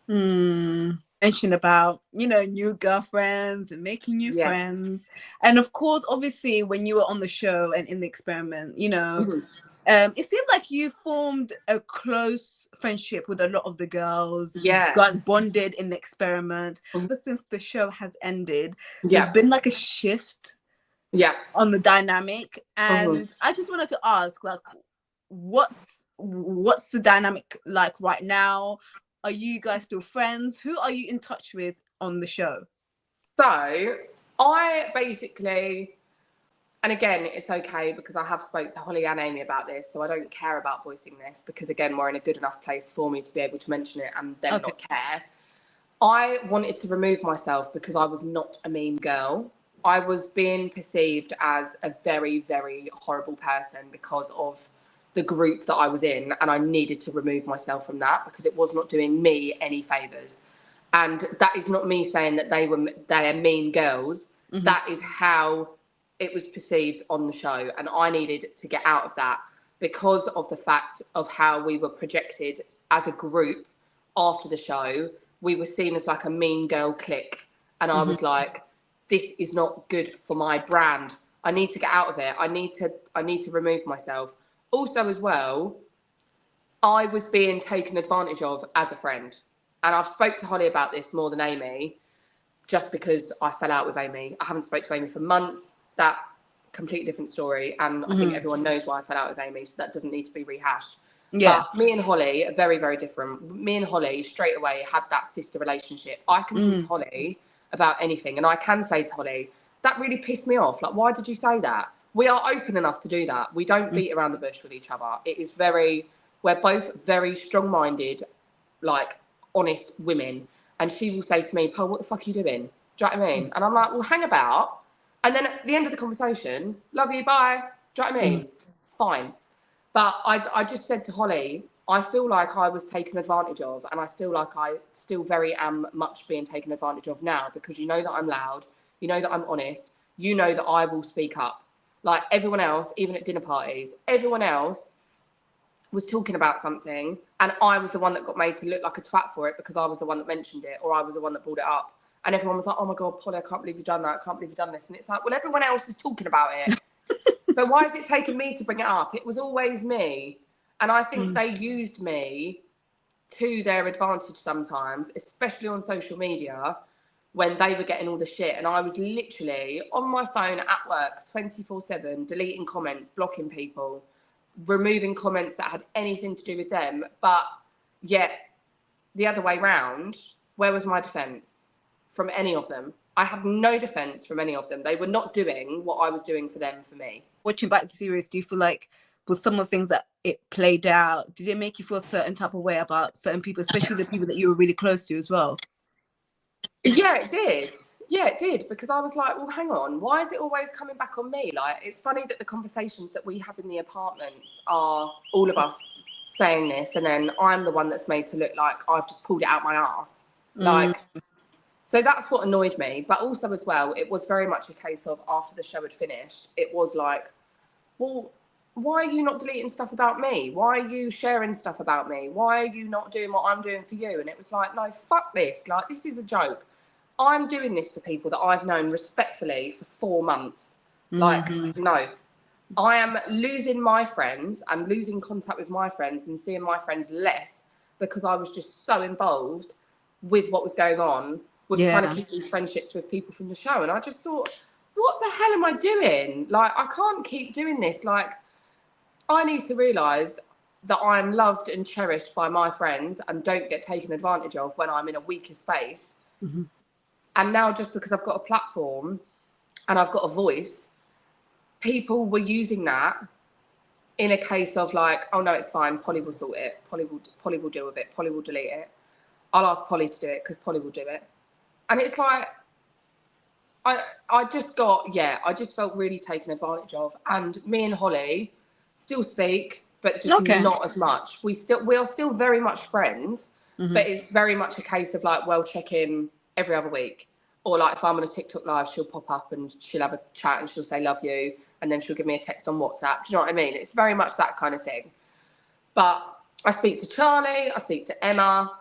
Mention about, you know, new girlfriends and making new friends. And of course, obviously, when you were on the show and in the experiment, you know, It seemed like you formed a close friendship with a lot of the girls. Yeah. You guys bonded in the experiment. But since the show has ended, Yeah. there's been like a shift on the dynamic. And I just wanted to ask, like, what's the dynamic like right now? Are you guys still friends? Who are you in touch with on the show? So I basically, and again, it's okay because I have spoke to Holly and Amy about this, so I don't care about voicing this because, again, we're in a good enough place for me to be able to mention it and them not care. I wanted to remove myself because I was not a mean girl. I was being perceived as a very, very horrible person because of the group that I was in, and I needed to remove myself from that because it was not doing me any favours. And that is not me saying that they are mean girls. That is how it was perceived on the show, and I needed to get out of that because of the fact of how we were projected as a group after the show. We were seen as like a mean girl clique, and I was like, this is not good for my brand. I need to get out of it. I need to remove myself. Also, as well, I was being taken advantage of as a friend, and I've spoke to Holly about this more than Amy, just because I fell out with Amy. I haven't spoke to Amy for months. That completely different story, and I think everyone knows why I fell out with Amy, so that doesn't need to be rehashed. But me and Holly are very, very different. Me and Holly straight away had that sister relationship. I can talk to Holly about anything, and I can say to Holly, that really pissed me off. Like, why did you say that? We are open enough to do that. We don't beat around the bush with each other. It is we're both very strong-minded, like, honest women. And she will say to me, Paul, what the fuck are you doing? Do you know what I mean? And I'm like, well, hang about. And then at the end of the conversation, love you, bye. Do you know what I mean? Fine. But I just said to Holly, I feel like I was taken advantage of, and I still very am much being taken advantage of now, because you know that I'm loud, you know that I'm honest, you know that I will speak up. Like everyone else, even at dinner parties, everyone else was talking about something, and I was the one that got made to look like a twat for it because I was the one that mentioned it, or I was the one that brought it up. And everyone was like, oh my God, Polly, I can't believe you've done that. I can't believe you've done this. And it's like, well, everyone else is talking about it. So why is it taking me to bring it up? It was always me. And I think they used me to their advantage sometimes, especially on social media, when they were getting all the shit. And I was literally on my phone at work 24/7, deleting comments, blocking people, removing comments that had anything to do with them. But yet the other way round, where was my defence from any of them? I had no defence from any of them. They were not doing what I was doing for them, for me. Watching back the series, do you feel like with some of the things that it played out, did it make you feel a certain type of way about certain people, especially the people that you were really close to as well? Yeah, it did. Yeah, it did. Because I was like, well, hang on, why is it always coming back on me? Like, it's funny that the conversations that we have in the apartments are all of us saying this, and then I'm the one that's made to look like I've just pulled it out my ass. Like, so that's what annoyed me. But also as well, it was very much a case of after the show had finished, it was like, well, why are you not deleting stuff about me? Why are you sharing stuff about me? Why are you not doing what I'm doing for you? And it was like, no, fuck this. Like, this is a joke. I'm doing this for people that I've known respectfully for 4 months. Like, no. I am losing my friends and losing contact with my friends and seeing my friends less because I was just so involved with what was going on, with trying to keep these friendships with people from the show. And I just thought, what the hell am I doing? Like, I can't keep doing this. Like, I need to realise that I'm loved and cherished by my friends and don't get taken advantage of when I'm in a weaker space. And now, just because I've got a platform and I've got a voice, people were using that in a case of like, oh no, it's fine, Polly will sort it, Polly will deal with it, Polly will delete it, I'll ask Polly to do it because Polly will do it. And it's like, I just felt really taken advantage of. And me and Holly still speak, but just not as much. We are still very much friends, but it's very much a case of like, well, check in every other week. Or like if I'm on a TikTok live, she'll pop up and she'll have a chat and she'll say love you, and then she'll give me a text on WhatsApp. Do you know what I mean? It's very much that kind of thing. But I speak to Charlie, I speak to Emma,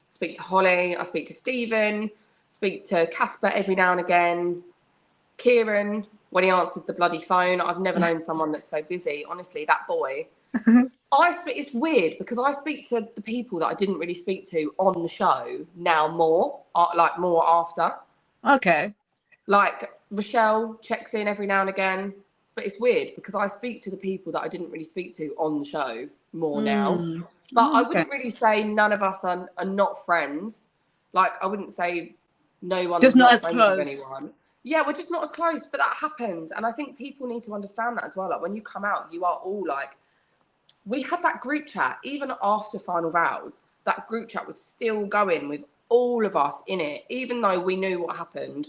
speak to Holly, I speak to Stephen, speak to Casper every now and again, Kieran, when he answers the bloody phone. I've never known someone that's so busy. Honestly, that boy. It's weird because I speak to the people that I didn't really speak to on the show now more after. Okay. Like Rochelle checks in every now and again, but it's weird because I speak to the people that I didn't really speak to on the show more now. But I wouldn't really say none of us are not friends. Like, I wouldn't say no one Just is not not as friends close. with anyone. Yeah, we're just not as close, but that happens. And I think people need to understand that as well. Like, when you come out, you are all like, we had that group chat, even after Final Vows, that group chat was still going with all of us in it, even though we knew what happened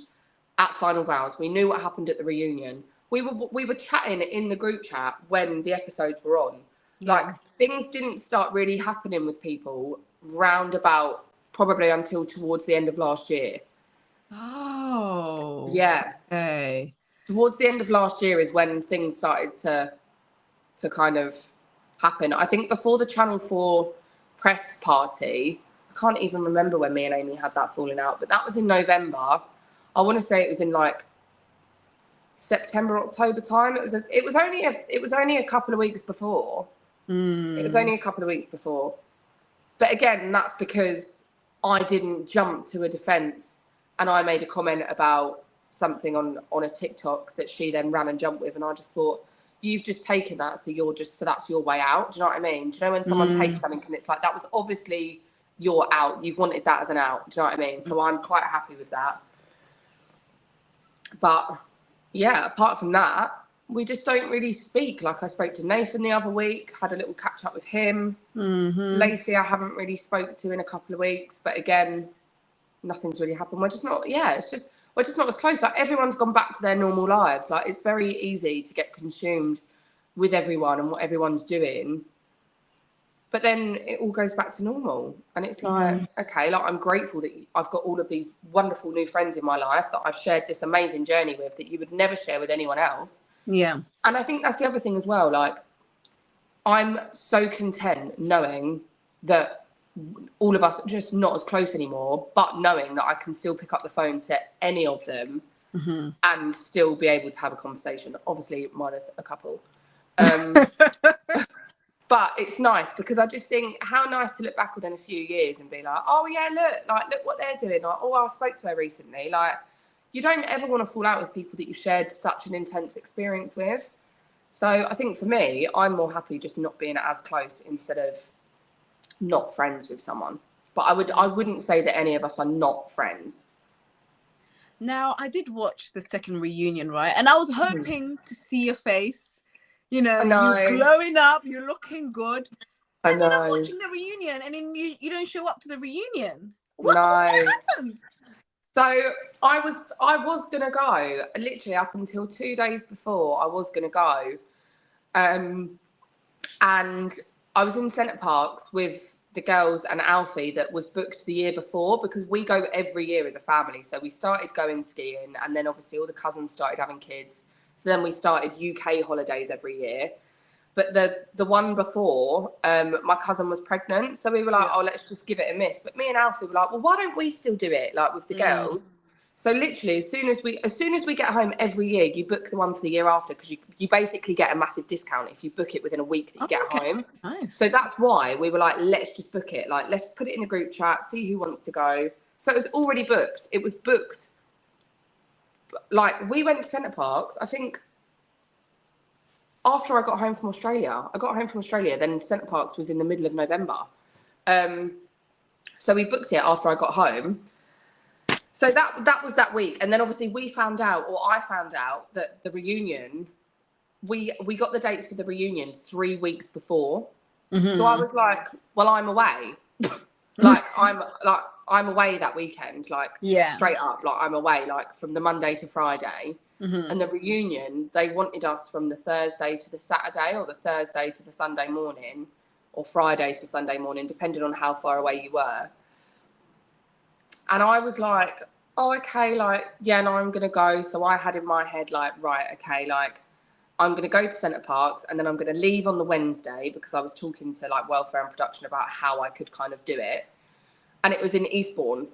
at Final Vows. We knew what happened at the reunion. We were chatting in the group chat when the episodes were on. Yeah. Like, things didn't start really happening with people round about probably until towards the end of last year. Oh. Yeah. Okay. Towards the end of last year is when things started to kind of happen. I think before the Channel 4 press party, I can't even remember when me and Amy had that falling out, but that was in November. I want to say it was in like September, October time. It was only a couple of weeks before. It was only a couple of weeks before. But again, that's because I didn't jump to a defence and I made a comment about something on a TikTok that she then ran and jumped with, and I just thought, you've just taken that, so that's your way out. Do you know what I mean? Do you know when someone takes something and it's like, that was obviously your out. You've wanted that as an out. Do you know what I mean? So I'm quite happy with that. But yeah, apart from that, we just don't really speak. Like, I spoke to Nathan the other week, had a little catch up with him. Lacey, I haven't really spoke to in a couple of weeks, but again, nothing's really happened. We're just not as close. Like, everyone's gone back to their normal lives. Like, it's very easy to get consumed with everyone and what everyone's doing. But then it all goes back to normal. And it's like, okay, like, I'm grateful that I've got all of these wonderful new friends in my life that I've shared this amazing journey with that you would never share with anyone else. Yeah. And I think that's the other thing as well. Like, I'm so content knowing that all of us are just not as close anymore, but knowing that I can still pick up the phone to any of them and still be able to have a conversation, obviously minus a couple. But it's nice because I just think how nice to look back on in a few years and be like, oh yeah, look what they're doing. Like, oh, I spoke to her recently. Like, you don't ever want to fall out with people that you've shared such an intense experience with. So I think for me, I'm more happy just not being as close instead of not friends with someone. But I wouldn't say that any of us are not friends. Now, I did watch the second reunion, right? And I was hoping to see your face. You know, you're glowing up, you're looking good. And then I'm watching the reunion and then you don't show up to the reunion. What happened? So I was gonna go, literally up until 2 days before I was gonna go. And I was in Centre Parks with the girls and Alfie that was booked the year before, because we go every year as a family. So we started going skiing, and then obviously all the cousins started having kids. So then we started UK holidays every year. But the one before, my cousin was pregnant. So we were like, oh, let's just give it a miss. But me and Alfie were like, well, why don't we still do it, like, with the girls? So literally, as soon as we get home every year, you book the one for the year after, because you basically get a massive discount if you book it within a week that you get home. Nice. So that's why we were like, let's just book it. Like, let's put it in a group chat, see who wants to go. So it was already booked. It was booked. Like, we went to Centre Parks, I think, after I got home from Australia. Then Centre Parks was in the middle of November. So we booked it after I got home. So that was that week. And then obviously I found out that the reunion, we got the dates for the reunion 3 weeks before. So I was like, well, I'm away. I'm away that weekend, straight up, like, I'm away, like, from the Monday to Friday. And the reunion, they wanted us from the Thursday to the Saturday, or the Thursday to the Sunday morning, or Friday to Sunday morning, depending on how far away you were. And I was like, oh, okay, like, yeah, no, I'm going to go. So I had in my head, like, right, okay, like, I'm going to go to Centre Parks, and then I'm going to leave on the Wednesday, because I was talking to, like, welfare and production about how I could kind of do it. And it was in Eastbourne.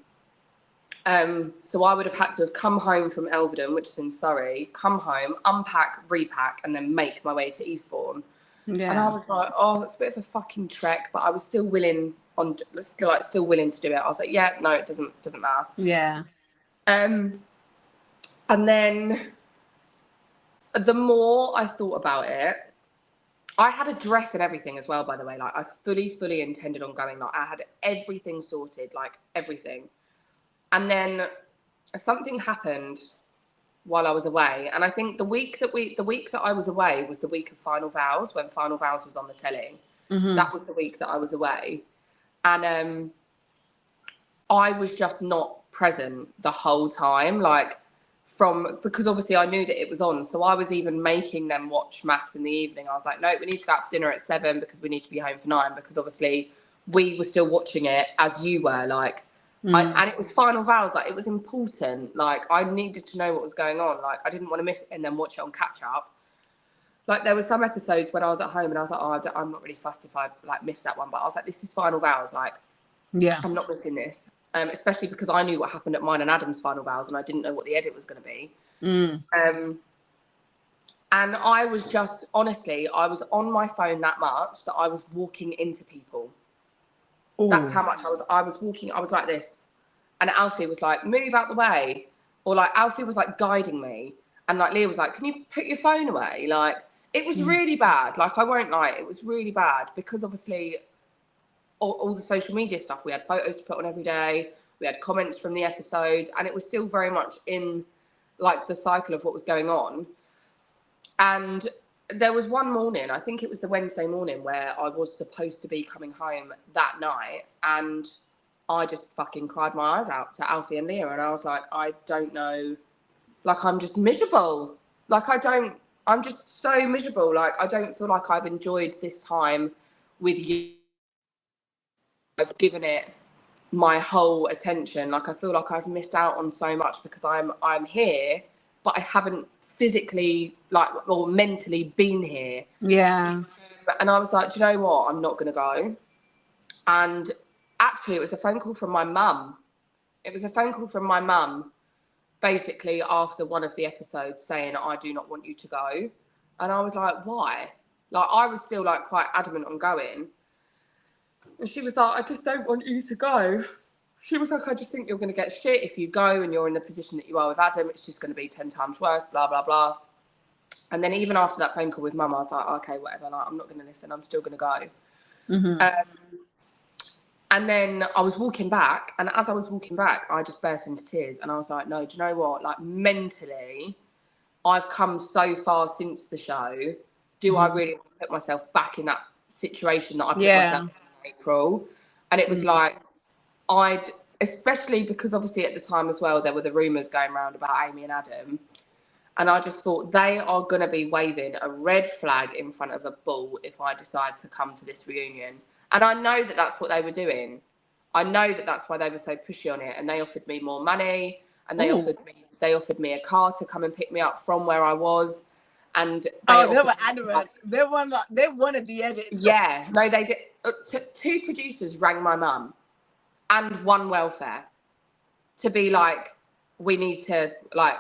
So I would have had to have come home from Elvedon, which is in Surrey, come home, unpack, repack, and then make my way to Eastbourne. Yeah. And I was like, oh, it's a bit of a fucking trek, but I was still willing still willing to do it. I was like, yeah, no, it doesn't matter. Yeah. And then the more I thought about it, I had a dress and everything as well, by the way. Like, I fully intended on going. Like, I had everything sorted, like everything. And then something happened while I was away, and I think the week that I was away was the week of Final Vows, when Final Vows was on the telly. That was the week that I was away, and I was just not present the whole time, like, because obviously I knew that it was on, so I was even making them watch MAFS in the evening. I was like, no, we need to go out for dinner at 7 because we need to be home for 9, because obviously we were still watching it as you were, like. And it was Final Vows, like, it was important. Like, I needed to know what was going on. Like, I didn't want to miss it and then watch it on catch up. Like, there were some episodes when I was at home and I was like, oh, I'm not really fussed if I, like, missed that one. But I was like, this is Final Vows. Like, yeah, I'm not missing this. Especially because I knew what happened at mine and Adam's Final Vows and I didn't know what the edit was going to be. And I was just, honestly, I was on my phone that much that I was walking into people. Ooh. That's how much I was walking. I was like this. And Alfie was like, move out the way. Or like, Alfie was like guiding me. And like, Leah was like, can you put your phone away? Like, it was really bad. Like, I won't lie. It was really bad because obviously all the social media stuff, we had photos to put on every day. We had comments from the episodes. And it was still very much in like the cycle of what was going on. And there was one morning, I think it was the Wednesday morning, where I was supposed to be coming home that night, and I just fucking cried my eyes out to Alfie and Leah, and I was like, I don't know, like, I'm just miserable. Like, I'm just so miserable. Like, I don't feel like I've enjoyed this time with you. I've given it my whole attention. Like, I feel like I've missed out on so much because I'm here, but I haven't physically, like, or mentally been here. Yeah. And I was like, do you know what? I'm not going to go. And actually, it was a phone call from my mum. It was a phone call from my mum, basically after one of the episodes, saying, I do not want you to go. And I was like, why? Like, I was still like quite adamant on going. And she was like, I just don't want you to go. She was like, I just think you're going to get shit if you go and you're in the position that you are with Adam. It's just going to be 10 times worse, blah, blah, blah. And then even after that phone call with mum, I was like, okay, whatever. Like, I'm not going to listen. I'm still going to go. And then I was walking back. And as I was walking back, I just burst into tears. And I was like, no, do you know what? Like, mentally, I've come so far since the show. Do I really want to put myself back in that situation that I put myself in April? And it was like, especially because obviously at the time as well, there were the rumours going around about Amy and Adam. And I just thought they are going to be waving a red flag in front of a bull if I decide to come to this reunion. And I know that that's what they were doing. I know that that's why they were so pushy on it. And they offered me more money, and they offered me a car to come and pick me up from where I was. And they were adamant. They wanted the edit. Yeah, no, they did. Two producers rang my mum and one welfare to be like, we need to, like,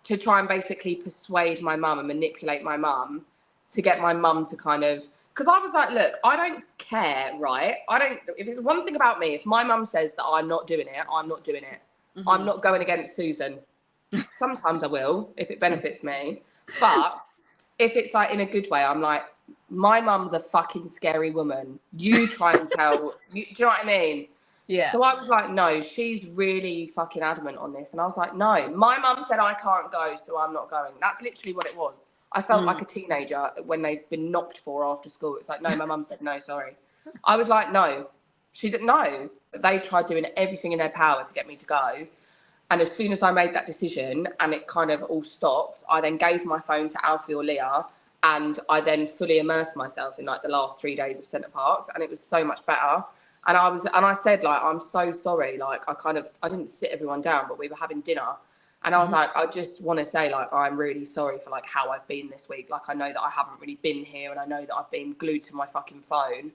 to try and basically persuade my mum and manipulate my mum to get my mum to kind of, because I was like, look, I don't care, right? If it's one thing about me, if my mum says that I'm not doing it, I'm not doing it. I'm not going against Susan. Sometimes I will, if it benefits me. But if it's like in a good way, I'm like, my mum's a fucking scary woman. You try and do you know what I mean? Yeah. So I was like, no, she's really fucking adamant on this. And I was like, no, my mum said I can't go, so I'm not going. That's literally what it was. I felt like a teenager when they've been knocked for after school. It's like, no, my mum said no, sorry. I was like, no. She didn't know. But they tried doing everything in their power to get me to go. And as soon as I made that decision and it kind of all stopped, I then gave my phone to Alfie or Leah, and I then fully immersed myself in like the last 3 days of Centre Parks, and it was so much better. And I said, like, I'm so sorry. Like, I didn't sit everyone down, but we were having dinner. And I was like, I just want to say, like, I'm really sorry for, like, how I've been this week. Like, I know that I haven't really been here, and I know that I've been glued to my fucking phone.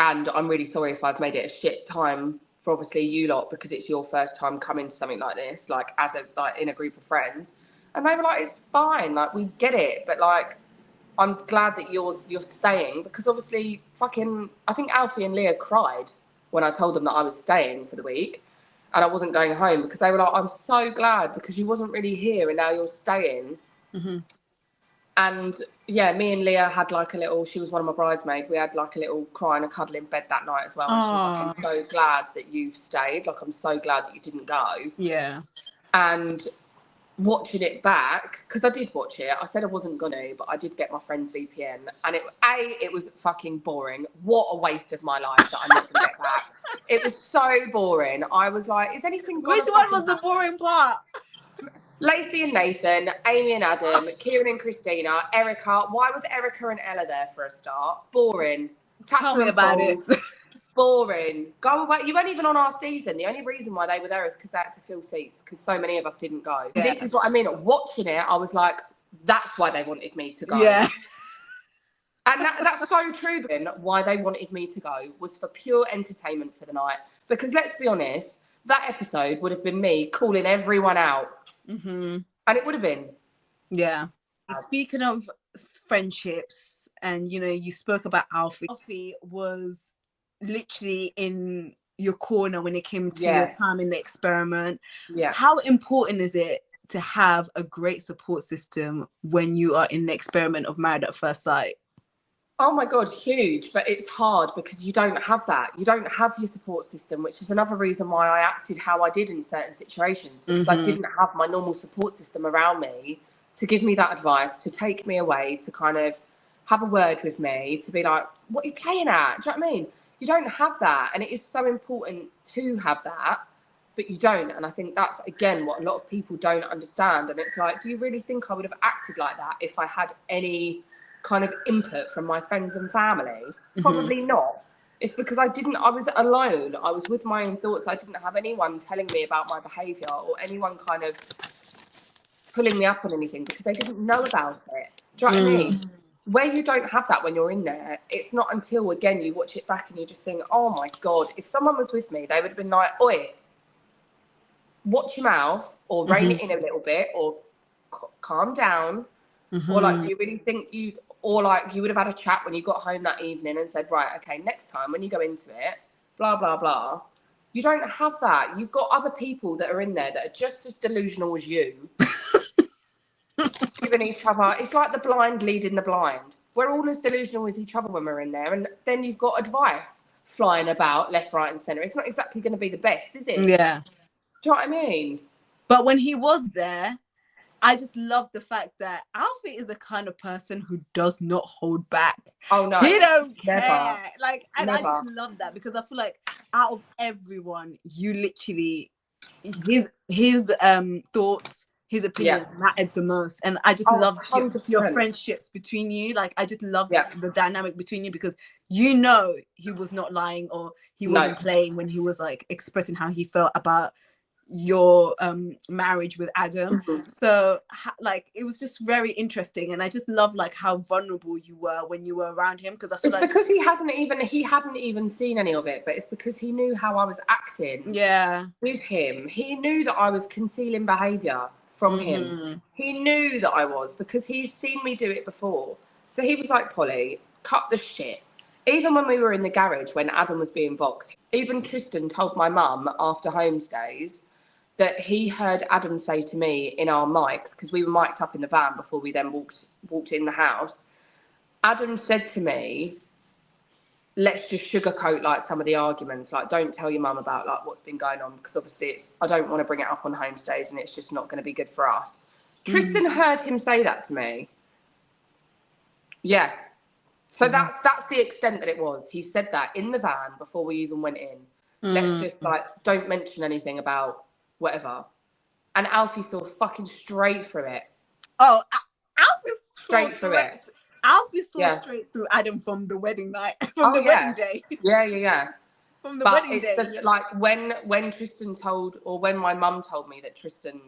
And I'm really sorry if I've made it a shit time for obviously you lot, because it's your first time coming to something like this, like as a, like in a group of friends. And they were like, it's fine, like we get it, but like I'm glad that you're staying, because obviously fucking I think Alfie and Leah cried when I told them that I was staying for the week and I wasn't going home, because they were like, I'm so glad because you wasn't really here and now you're staying. Mm-hmm. And yeah, me and Leah had like a little, she was one of my bridesmaids, we had like a little cry and a cuddle in bed that night as well. And she was like, I'm so glad that you've stayed. Like, I'm so glad that you didn't go. Yeah. And watching it back, because I did watch it, I said I wasn't gonna, but I did get my friend's VPN. And it was fucking boring. What a waste of my life that I'm not gonna get back. It was so boring. I was like, is anything gonna Which one was the boring part? Lacey and Nathan, Amy and Adam, Kieran and Christina, Erica. Why was Erica and Ella there for a start? Boring. Tell me about it. Boring. Go away. You weren't even on our season. The only reason why they were there is because they had to fill seats, because so many of us didn't go. Yeah. This is what I mean. Watching it, I was like, that's why they wanted me to go. Yeah. And that's so true, Ben. Why they wanted me to go was for pure entertainment for the night. Because let's be honest, that episode would have been me calling everyone out. Mm-hmm. And it would have been. Yeah. Speaking of friendships, and you spoke about Alfie. Alfie was literally in your corner when it came to your time in the experiment. Yeah. How important is it to have a great support system when you are in the experiment of Married at First Sight? Oh my God, huge. But it's hard because you don't have that. You don't have your support system, which is another reason why I acted how I did in certain situations, because I didn't have my normal support system around me to give me that advice, to take me away, to kind of have a word with me, to be like, what are you playing at? Do you know what I mean? You don't have that. And it is so important to have that, but you don't. And I think that's, again, what a lot of people don't understand. And it's like, do you really think I would have acted like that if I had any kind of input from my friends and family? Probably not. It's because I was alone. I was with my own thoughts. I didn't have anyone telling me about my behaviour or anyone kind of pulling me up on anything, because they didn't know about it. Do you know what I mean? Where you don't have that when you're in there, it's not until, again, you watch it back and you just think, oh my God, if someone was with me, they would have been like, oi, watch your mouth, or rein it in a little bit, or calm down. Or like, do you really think or like you would have had a chat when you got home that evening and said, right, okay, next time when you go into it, blah, blah, blah. You don't have that. You've got other people that are in there that are just as delusional as you, giving each other, it's like the blind leading the blind. We're all as delusional as each other when we're in there. And then you've got advice flying about left, right and centre. It's not exactly going to be the best, is it? Yeah. Do you know what I mean? But when he was there, I just love the fact that Alfie is the kind of person who does not hold back. Oh no, he don't never. care. Like, and Never. I just love that, because I feel like out of everyone, you literally, his thoughts, his opinions mattered the most. And I just love your friendships between you. Like, I just love the dynamic between you, because he was not lying, or he wasn't playing when he was like expressing how he felt about your marriage with Adam. So like, it was just very interesting, and I just love like how vulnerable you were when you were around him, because I feel because he hadn't even seen any of it, but it's because he knew how I was acting with him. He knew that I was concealing behaviour from him. He knew that I was, because he's seen me do it before. So he was like, Polly, cut the shit. Even when we were in the garage when Adam was being voxed, even Tristan told my mum after homestays that he heard Adam say to me in our mics, because we were mic'd up in the van before we then walked in the house. Adam said to me, let's just sugarcoat like some of the arguments. Like, don't tell your mum about like what's been going on, because obviously I don't want to bring it up on homestays and it's just not going to be good for us. Tristan heard him say that to me. Yeah. So that's the extent that it was. He said that in the van before we even went in. Let's just like, don't mention anything about whatever. And Alfie saw fucking straight through it. Oh, Alfie straight through it. Alfie saw straight through Adam from the wedding night, wedding day. Yeah. From the wedding day. But like when Tristan told, or when my mum told me that Tristan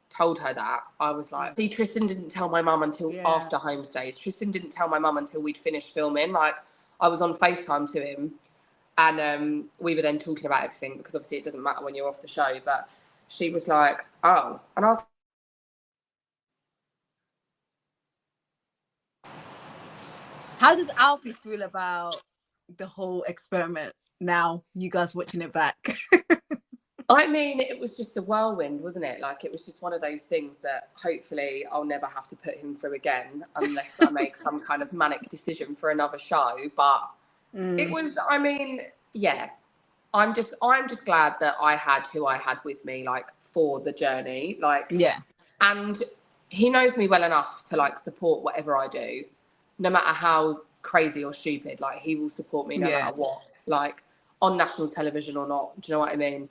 told her that, I was like, see, Tristan didn't tell my mum until after homestays. Tristan didn't tell my mum until we'd finished filming. Like, I was on FaceTime to him And we were then talking about everything, because obviously it doesn't matter when you're off the show. But she was like, oh. And I was... How does Alfie feel about the whole experiment now, you guys watching it back? I mean, it was just a whirlwind, wasn't it? Like, it was just one of those things that hopefully I'll never have to put him through again, unless I make some kind of manic decision for another show. But it was, I mean, yeah, I'm just glad that I had who I had with me, like, for the journey. Like, yeah. And he knows me well enough to, like, support whatever I do, no matter how crazy or stupid. Like, he will support me no matter what, like, on national television or not. Do you know what I mean?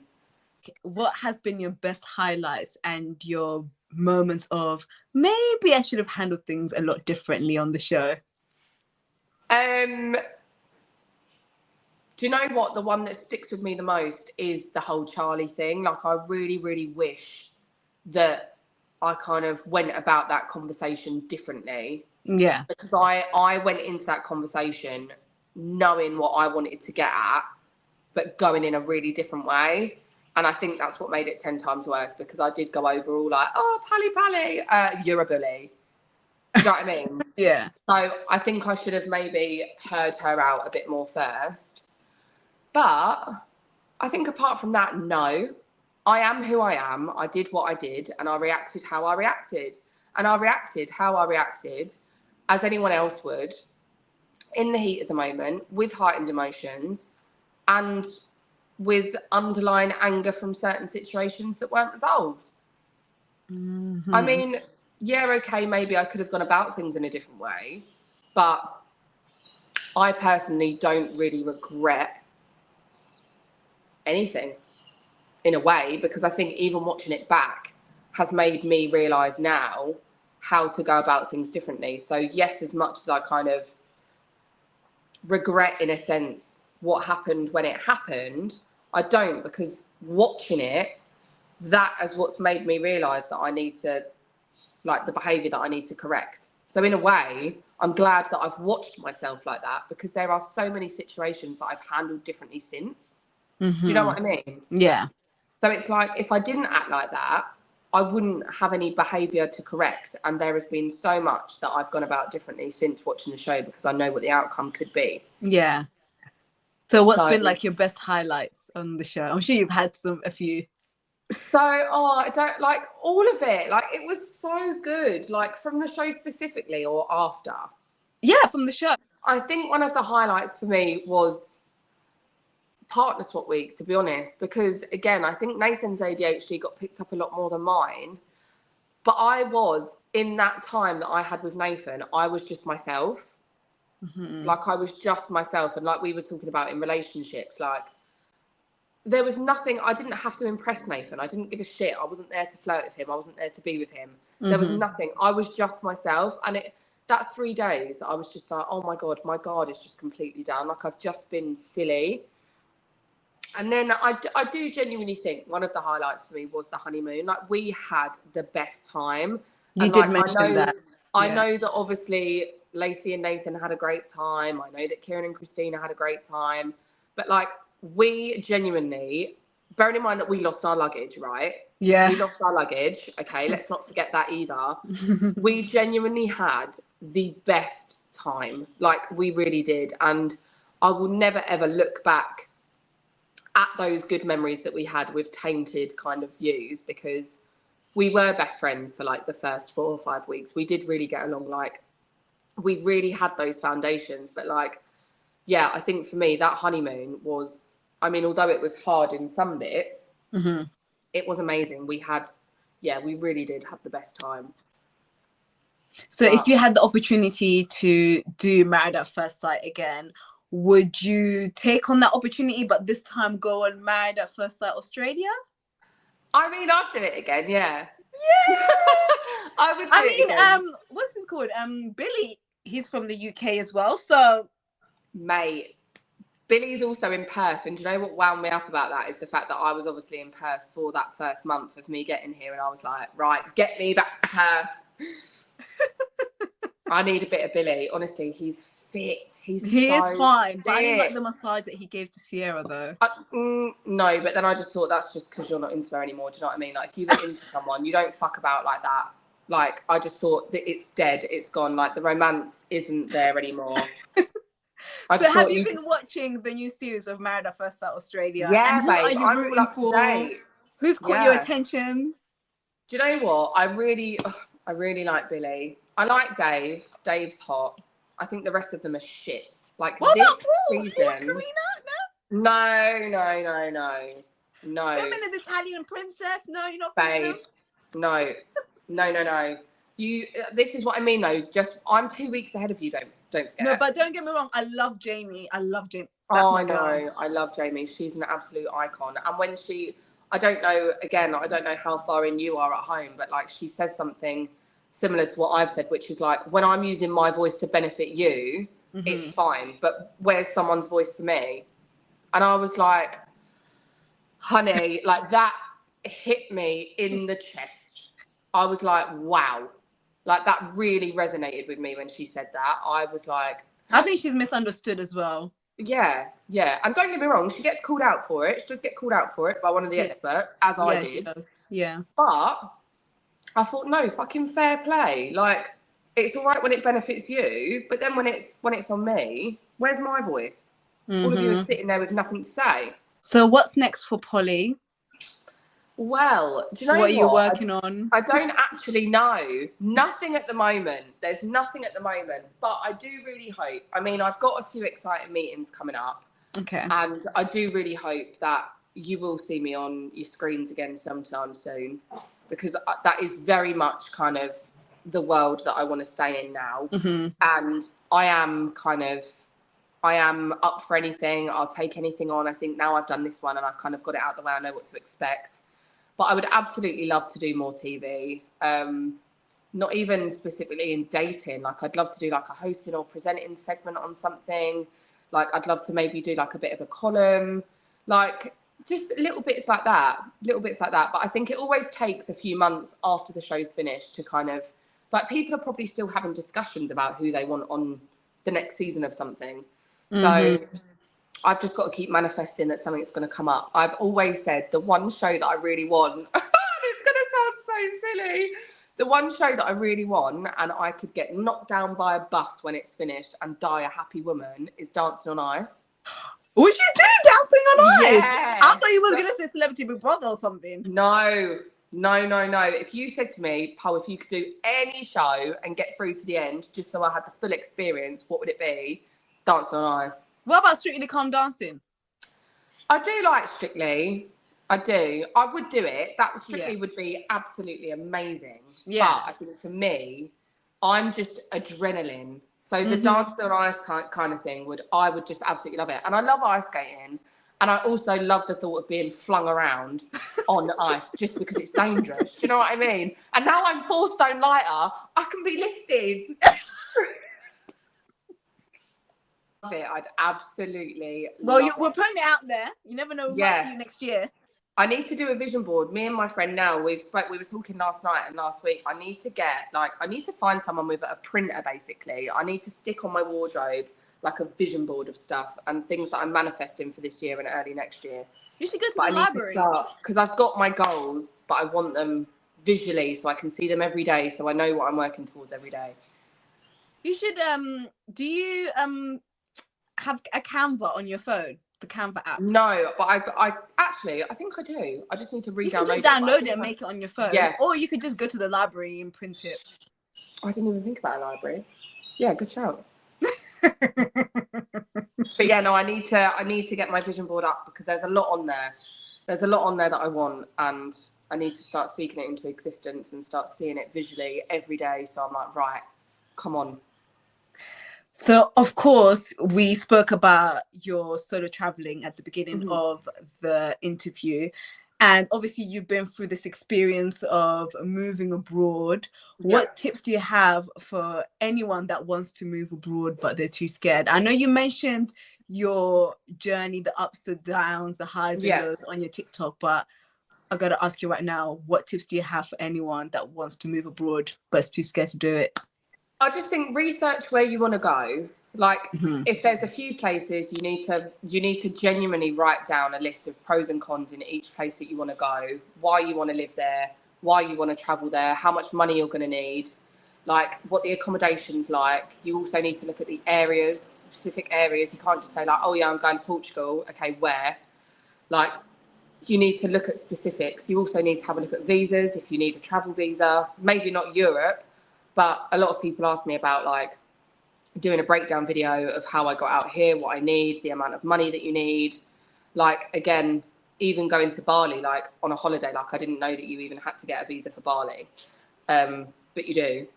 What has been your best highlights and your moments of maybe I should have handled things a lot differently on the show? Do you know what? The one that sticks with me the most is the whole Charlie thing. Like, I really, really wish that I kind of went about that conversation differently. Yeah. Because I went into that conversation knowing what I wanted to get at, but going in a really different way. And I think that's what made it 10 times worse, because I did go over all like, oh, Pally, you're a bully. Do you know what I mean? Yeah. So I think I should have maybe heard her out a bit more first. But I think apart from that, no. I am who I am. I did what I did, and I reacted how I reacted. And I reacted how I reacted, as anyone else would, in the heat of the moment, with heightened emotions, and with underlying anger from certain situations that weren't resolved. I mean, yeah, okay, maybe I could have gone about things in a different way, but I personally don't really regret anything, in a way, because I think even watching it back has made me realise now how to go about things differently. So yes, as much as I kind of regret, in a sense, what happened when it happened, I don't, because watching it, that is what's made me realise that I need to, like, the behaviour that I need to correct. So in a way, I'm glad that I've watched myself like that, because there are so many situations that I've handled differently since. Do you know what I mean? Yeah. So it's like, if I didn't act like that, I wouldn't have any behaviour to correct. And there has been so much that I've gone about differently since watching the show, because I know what the outcome could be. Yeah. So what's been like your best highlights on the show? I'm sure you've had a few. So, I don't, like, all of it. Like, it was so good. Like, from the show specifically, or after? Yeah, from the show. I think one of the highlights for me was partner swap week, to be honest, because again, I think Nathan's ADHD got picked up a lot more than mine. But I was, in that time that I had with Nathan, I was just myself. Like, I was just myself. And like we were talking about in relationships, like, there was nothing, I didn't have to impress Nathan. I didn't give a shit. I wasn't there to flirt with him. I wasn't there to be with him. There was nothing. I was just myself. And that 3 days, I was just like, oh my God is just completely down. Like, I've just been silly. And then I do genuinely think one of the highlights for me was the honeymoon. Like, we had the best time. You did mention that. I know that obviously Lacey and Nathan had a great time. I know that Kieran and Christina had a great time. But like, we genuinely, bearing in mind that we lost our luggage, right? Yeah. We lost our luggage. Okay, let's not forget that either. We genuinely had the best time. Like, we really did. And I will never, ever look back at those good memories that we had with tainted kind of views, because we were best friends for like the first 4 or 5 weeks. We did really get along. Like, we really had those foundations. But like, yeah, I think for me, that honeymoon was, I mean, although it was hard in some bits, it was amazing. We really did have the best time. So if you had the opportunity to do Married at First Sight again, would you take on that opportunity, but this time go on Married at First Sight Australia? I mean, I'd do it again, yeah. Yeah. I would do it again. What's his called? Billy, he's from the UK as well, so... Mate, Billy's also in Perth, and do you know what wound me up about that is the fact that I was obviously in Perth for that first month of me getting here, and I was like, right, get me back to Perth. I need a bit of Billy. Honestly, he's fit. He is so fine, but I didn't like fit. the massage that he gave to Sierra though. No, but then I just thought that's just because you're not into her anymore. Do you know what I mean? Like, if you were into someone, you don't fuck about like that. Like, I just thought that it's dead. It's gone. Like, the romance isn't there anymore. So have you been watching the new series of Married at First Sight Australia? Yeah, and who babe. are you I'm rooting all up for? to date. Who's caught your attention? Do you know what? I really like Billy. I like Dave. Dave's hot. I think the rest of them are shits. Like, What this about Paul? season. You like Karina? No. Feminist Italian princess? No, you're not feeling Babe. them? No. You. This is what I mean, though. Just, I'm 2 weeks ahead of you. Don't forget. No, but don't get me wrong. I love Jamie. That's I my know. girl. I love Jamie. She's an absolute icon. And when I don't know how far in you are at home, but like, she says something similar to what I've said, which is like, when I'm using my voice to benefit you, it's fine. But where's someone's voice for me? And I was like, honey, like, that hit me in the chest. I was like, wow. Like, that really resonated with me when she said that. I was like, I think she's misunderstood as well. Yeah. And don't get me wrong, she gets called out for it. She does get called out for it by one of the experts, as I did. She does. Yeah. But I thought, no, fucking fair play. Like, it's all right when it benefits you, but then when it's on me, where's my voice? All of you are sitting there with nothing to say. So what's next for Polly? Well, do you know what are you working on? I don't actually know. Nothing at the moment. There's nothing at the moment. But I do really hope. I mean, I've got a few exciting meetings coming up. Okay. And I do really hope that you will see me on your screens again sometime soon. Because that is very much kind of the world that I want to stay in now. And I am up for anything. I'll take anything on. I think now I've done this one and I've kind of got it out the way. I know what to expect. But I would absolutely love to do more TV. Not even specifically in dating. Like, I'd love to do like a hosting or presenting segment on something. Like, I'd love to maybe do like a bit of a column. Like, just little bits like that. But I think it always takes a few months after the show's finished to kind of, like, people are probably still having discussions about who they want on the next season of something. So I've just got to keep manifesting that something's going to come up. I've always said the one show that I really want, it's going to sound so silly, the one show that I really want and I could get knocked down by a bus when it's finished and die a happy woman is Dancing on Ice. Would you do Dancing on Ice? Yeah. I thought you was going to say Celebrity Big Brother or something. No. If you said to me, Paul, if you could do any show and get through to the end just so I had the full experience, what would it be? Dancing on Ice. What about Strictly Come Dancing? I do like Strictly. I do. I would do it. That Strictly would be absolutely amazing. Yeah. But I think for me, I'm just adrenaline. So the Dancing on Ice kind of thing I would just absolutely love it. And I love ice skating. And I also love the thought of being flung around on ice just because it's dangerous. Do you know what I mean? And now I'm 4 stone lighter, I can be lifted. I'd absolutely love it. We're putting it out there. You never know. We might see you next year. I need to do a vision board. Me and my friend Nell, we were talking last night and last week. I need to find someone with a printer, basically. I need to stick on my wardrobe like a vision board of stuff and things that I'm manifesting for this year and early next year. You should go to the library. Because I've got my goals, but I want them visually so I can see them every day, so I know what I'm working towards every day. You should do you have a Canva on your phone, the Canva app? No, but I think I do. I just need to re-download it. You can just download it and make it on your phone. Yeah. Or you could just go to the library and print it. I didn't even think about a library. Yeah, good shout. But yeah, no, I need to get my vision board up because there's a lot on there. There's a lot on there that I want, and I need to start speaking it into existence and start seeing it visually every day. So I'm like, right, come on. So, of course, we spoke about your solo traveling at the beginning of the interview. And obviously, you've been through this experience of moving abroad. Yeah. What tips do you have for anyone that wants to move abroad, but they're too scared? I know you mentioned your journey, the ups and downs, the highs and lows on your TikTok, but I got to ask you right now, what tips do you have for anyone that wants to move abroad, but is too scared to do it? I just think research where you want to go. Like, if there's a few places, you need to genuinely write down a list of pros and cons in each place that you want to go, why you want to live there, why you want to travel there, how much money you're going to need, like what the accommodation's like. You also need to look at the areas, specific areas. You can't just say like, oh yeah, I'm going to Portugal. Okay, where? Like, you need to look at specifics. You also need to have a look at visas if you need a travel visa. Maybe not Europe, but a lot of people ask me about like doing a breakdown video of how I got out here, what I need, the amount of money that you need. Like, again, even going to Bali, like on a holiday, like I didn't know that you even had to get a visa for Bali, but you do.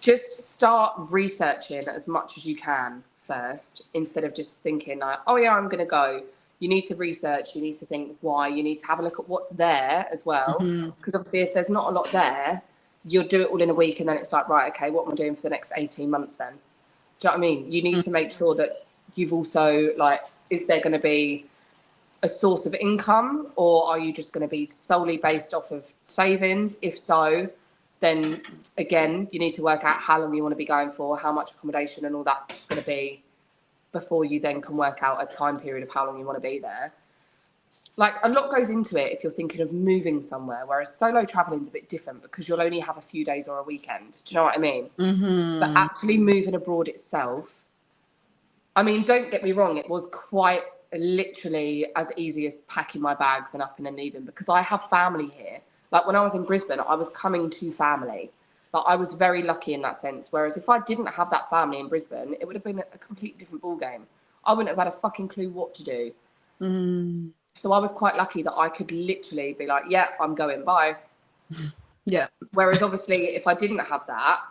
Just start researching as much as you can first, instead of just thinking like, oh yeah, I'm going to go. You need to research, you need to think why, you need to have a look at what's there as well. Because obviously if there's not a lot there, you'll do it all in a week and then it's like, right, okay, what am I doing for the next 18 months then? Do you know what I mean? You need to make sure that you've also, like, is there going to be a source of income, or are you just going to be solely based off of savings? If so, then again, you need to work out how long you want to be going for, how much accommodation and all that's going to be, before you then can work out a time period of how long you want to be there. Like, a lot goes into it if you're thinking of moving somewhere, whereas solo traveling is a bit different because you'll only have a few days or a weekend. Do you know what I mean? But actually moving abroad itself, I mean, don't get me wrong, it was quite literally as easy as packing my bags and up and leaving, because I have family here. Like, when I was in Brisbane, I was coming to family. Like, I was very lucky in that sense. Whereas if I didn't have that family in Brisbane, it would have been a completely different ballgame. I wouldn't have had a fucking clue what to do. So I was quite lucky that I could literally be like, yeah, I'm going, bye. Yeah. Whereas obviously if I didn't have that,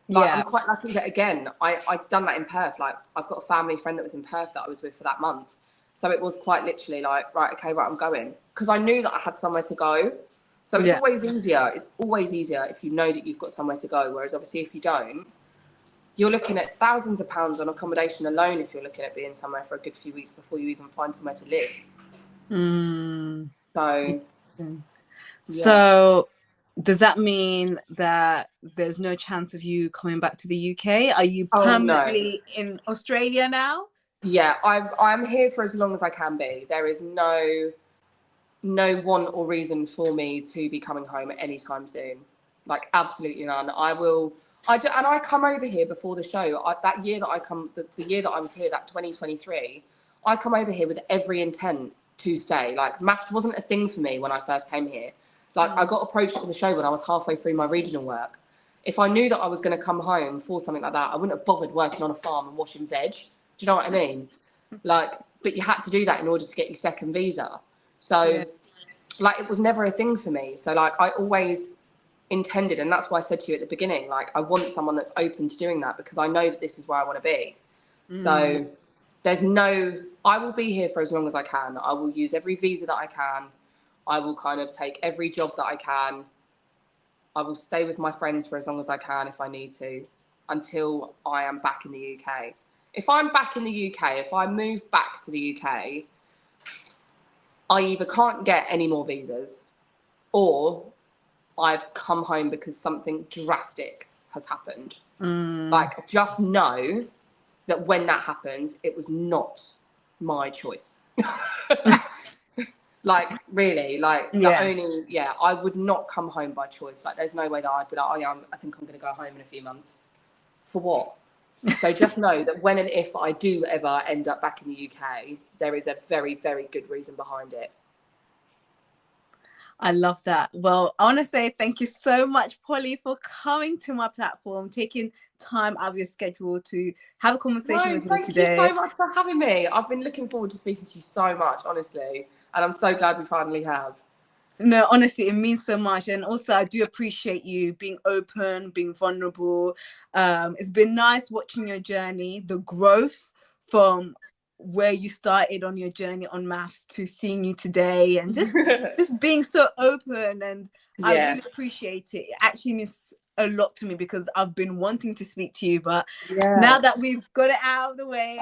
like, I'm quite lucky that, again, I'd done that in Perth. Like, I've got a family friend that was in Perth that I was with for that month. So it was quite literally like, right, okay, right, I'm going. Because I knew that I had somewhere to go. So it's always easier. It's always easier if you know that you've got somewhere to go. Whereas obviously if you don't, you're looking at thousands of pounds on accommodation alone if you're looking at being somewhere for a good few weeks before you even find somewhere to live. So does that mean that there's no chance of you coming back to the UK? Are you permanently in Australia now? Yeah, I'm here for as long as I can be. There is no want or reason for me to be coming home anytime soon. Like, absolutely none. And I come over here before the show. That year that the year that I was here, that 2023, I come over here with every intent to stay. Like, maths wasn't a thing for me when I first came here. Like, I got approached for the show when I was halfway through my regional work. If I knew that I was going to come home for something like that, I wouldn't have bothered working on a farm and washing veg. Do you know what I mean? Like, but you had to do that in order to get your second visa. So, like, it was never a thing for me. So, like, I always intended, and that's why I said to you at the beginning, like, I want someone that's open to doing that, because I know that this is where I want to be. So I will be here for as long as I can. I will use every visa that I can. I will kind of take every job that I can. I will stay with my friends for as long as I can if I need to, until I am back in the UK. If I'm back in the UK, if I move back to the UK, I either can't get any more visas, or I've come home because something drastic has happened. Like, just know that when that happens, it was not my choice. Like, really, like, I would not come home by choice. Like, there's no way that I'd be like, oh yeah, I think I'm going to go home in a few months. For what? So just know that when and if I do ever end up back in the UK, there is a very, very good reason behind it. I love that. Well, I want to say thank you so much, Polly, for coming to my platform, taking time out of your schedule to have a conversation with me today. Thank you so much for having me. I've been looking forward to speaking to you so much, honestly. And I'm so glad we finally have. No, honestly, it means so much. And also, I do appreciate you being open, being vulnerable. It's been nice watching your journey, the growth from where you started on your journey on MAFS to seeing you today, and just being so open. And I really appreciate it. It actually means a lot to me, because I've been wanting to speak to you, but now that we've got it out of the way,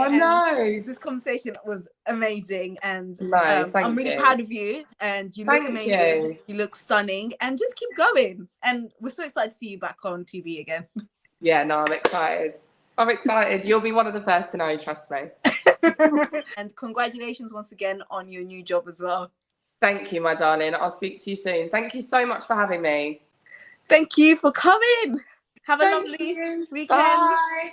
this conversation was amazing, and I'm really proud of you, and you look amazing. You look stunning, and just keep going, and we're so excited to see you back on TV again. Yeah, no, I'm excited. I'm excited. You'll be one of the first to know, trust me. And congratulations once again on your new job as well. Thank you, my darling. I'll speak to you soon. Thank you so much for having me. Thank you for coming. Have a lovely weekend. Bye.